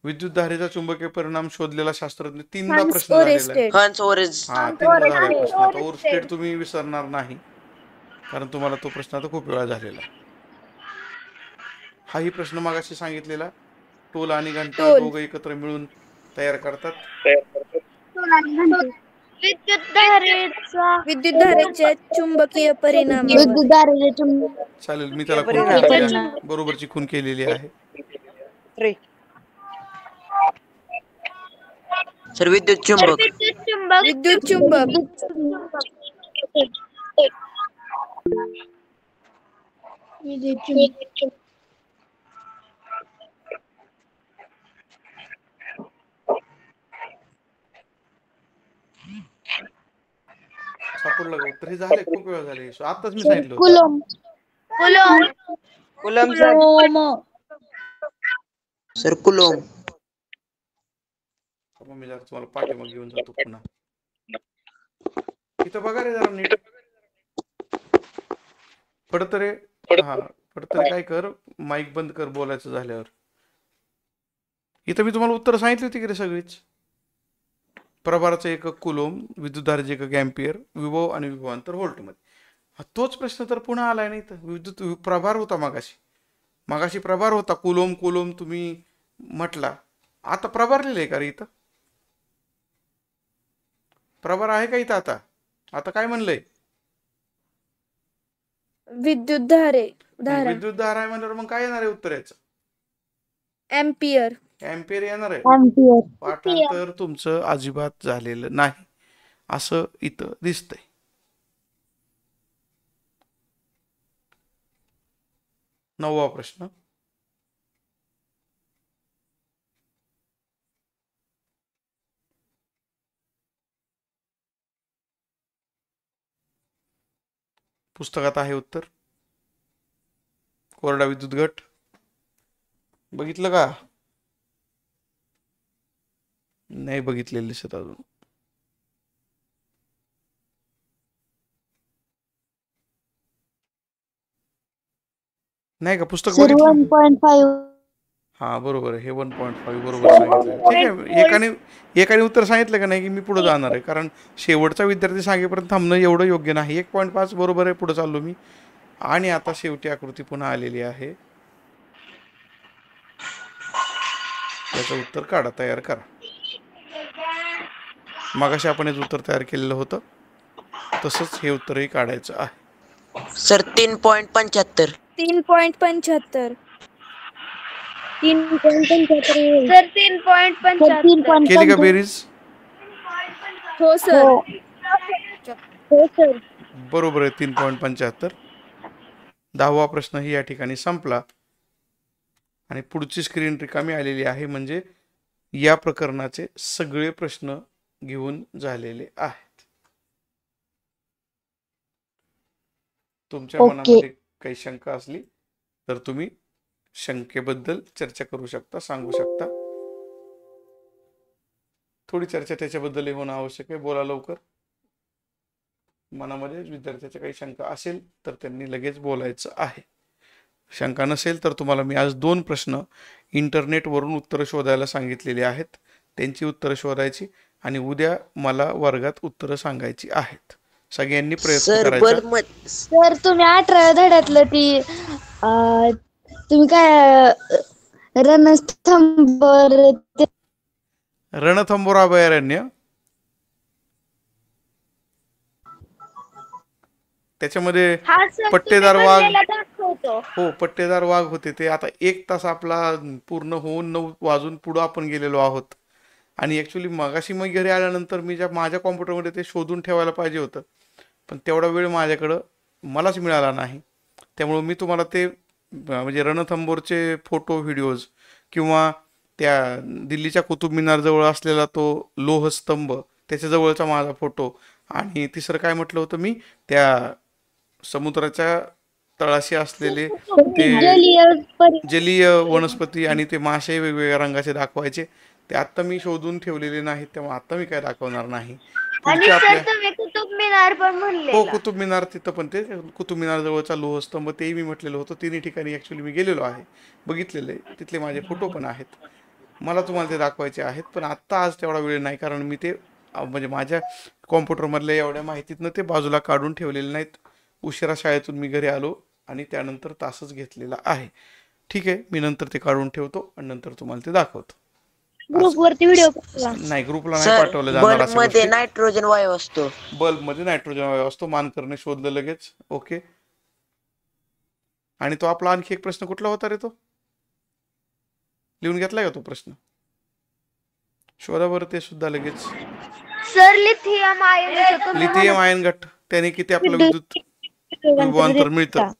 विद्युत धारेचा चुंबकीय परिणाम शोधलेला शास्त्रज्ञ. 3दा प्रश्न झालेला आहे. ओरेस्टेड. हन्स ओरेज हा, 3दा झालेला प्रश्न. आता ओरस्टेड तुम्ही विसरणार नाही, कारण तुम्हाला तो प्रश्न आता खूप वेळा झालेला आहे. हाही प्रश्न मागाशी सांगितलेला, टोल आणि घंटा टोल. दोघं एकत्र मिळून तयार करतात. विद्युत धारेचा चुंबकीय परिणाम. विद्युत धारेचे चुंबक चालेल, मी त्याला खून परिणाम. केलेली आहे, बरोबरची खून केलेली आहे. सर विद्युत चुंबक विद्युत चुंबक. सापडलं का उत्तर? हे झाले, खूप वेळा झाले. आताच मी सांगितलं होतं. Coulomb coulomb sir sir coulomb मग मी जरा तुम्हाला पाठीमागे घेऊन जातो पुन्हा. इथं बघा रे जरा नीट. पडतरे, हा पडतरे काय कर, माईक बंद कर बोलायचं झाल्यावर. इथं मी तुम्हाला उत्तर सांगितली होती की रे सगळीच. प्रभाराचं एकक कुलोम, विद्युतधारेचे एकक एम्पियर, विभव आणि विभवांतर व्होल्टमध्ये. हा तोच प्रश्न तर पुन्हा आलाय ना इथं. विद्युत प्रभार होता मागाशी प्रभार होता. कुलोम कुलोम तुम्ही म्हटला, आता प्रभार लिहिलंय का रे इथं? प्रभार आहे का इथं? आता काय म्हणलंय? विद्युत धारा. विद्युत धारा आहे म्हणल्यावर मग काय येणार आहे उत्तर याचं? एम्पियर. एम्पियर येणार आहे. एम्पियर. पाठांतर तुमचं अजिबात झालेलं नाही असं इथं दिसतंय. नववा प्रश्न. पुस्तकात आहे उत्तर. कोरडा विद्युत घट बघितलं का? नाही बघितलेलं दिसत अजून. नाही का पुस्तक सर बघितलं? 1.5. हा बरोबर आहे. हे 1.5 बरोबर सांगितलं. ठीक आहे. एकाने उत्तर सांगितलं का नाही की मी पुढे जाणार आहे, कारण शेवटचा विद्यार्थी सांगेपर्यंत थांबणं एवढं योग्य नाही. 1.5 बरोबर आहे. पुढे चाललो मी. आणि आता शेवटी आकृती पुन्हा आलेली आहे. याचं उत्तर काढा, तयार करा. मगाशी आपण याचं उत्तर तयार केलेलं होतं, तसंच हे उत्तरही काढायचं आहे. सर 3.75. 3.75. 3.75. सर 3.75. केली का बेरीज? हो सर. हो सर. बरोबर आहे. 3.75. 10वा प्रश्नही या ठिकाणी संपला आणि पुढची स्क्रीन रिकामी आलेली आहे, म्हणजे या प्रकरणाचे सगळे प्रश्न घेऊन झालेले आहेत. तुमच्या मनामध्ये काही शंका असली तर तुम्ही शंकेबद्दल चर्चा करू शकता, सांगू शकता. थोडी चर्चा त्याच्याबद्दल होणं आवश्यक आहे. बोला लवकर. मनामध्ये विद्यार्थ्याच्या काही शंका असेल तर त्यांनी लगेच बोलायचं आहे. शंका नसेल तर तुम्हाला मी आज 2 प्रश्न इंटरनेटवरून उत्तरं शोधायला सांगितलेली आहेत. त्यांची उत्तरं शोधायची आणि उद्या मला वर्गात उत्तरं सांगायची आहेत. सगळ्यांनी प्रयत्न सर करायचा. सर तुम्ही 18 धड्यातलं ती तुम्ही काय रणस्तंभवर रणथंबोरा अभयारण्य, त्याच्यामध्ये हा सर पट्टेदार तुम्ही वाघ. बनलेला दाखवतो. हो, पट्टेदार वाघ होते ते. आता 1 तास आपला पूर्ण होऊन 9 वाजून पुढं आपण गेलेलो आहोत. आणि ॲक्च्युली मगाशी मग घरी आल्यानंतर मी माझ्या कॉम्प्युटरमध्ये ते शोधून ठेवायला पाहिजे होतं, पण तेवढा वेळ माझ्याकडं मलाच मिळाला नाही. त्यामुळं मी तुम्हाला ते म्हणजे रणथंबोरचे फोटो, व्हिडिओज किंवा त्या दिल्लीच्या कुतुब मिनारजवळ असलेला तो लोहस्तंभ, त्याच्याजवळचा माझा फोटो, आणि तिसरं काय म्हटलं होतं मी, त्या समुद्राच्या तळाशी असलेले ते जलीय वनस्पती आणि ते मासे वेगवेगळ्या रंगाचे दाखवायचे. ते आत्ता मी शोधून ठेवलेले नाहीत, त्यामुळे आता मी काय दाखवणार नाही. आणि पुढच्या सर आपल्या तुम्ही कुतुब मिनार पण म्हणले. हो, कुतुब मिनार तिथं पण ते कुतुब मिनार जवळचा लोहस्तंभ तेही मी म्हटलेलं होतं. 3 ठिकाणी ॲक्च्युली मी गेलेलो आहे, बघितलेलं आहे. तिथले माझे फोटो पण आहेत. मला तुम्हाला ते दाखवायचे आहेत, पण आत्ता आज तेवढा वेळ नाही, कारण मी ते म्हणजे माझ्या कॉम्प्युटरमधल्या एवढ्या माहितीतनं ते बाजूला काढून ठेवलेले नाहीत. उशिरा शाळेतून मी घरी आलो आणि त्यानंतर तासच घेतलेला आहे. ठीक आहे, मी नंतर ते काढून ठेवतो आणि नंतर तुम्हाला ते दाखवतो. ग्रुपवरती व्हिडिओ नाही, ग्रुपला नाही सर पाठवलं जाणार बल्ब अशा मध्ये गोष्टी. नायट्रोजन वायू असतो. बल्बमध्ये नायट्रोजन वायू असतो. मानकरने शोधलं लगेच. ओके. आणि तो आपला आणखी एक प्रश्न कुठला होता रे? तो लिहून घेतलाय का तो प्रश्न? शोधा बरं ते सुद्धा लगेच. Sir lithium ion lithium ion घट, त्याने किती आपलं विद्युत विभवांतर मिळतं?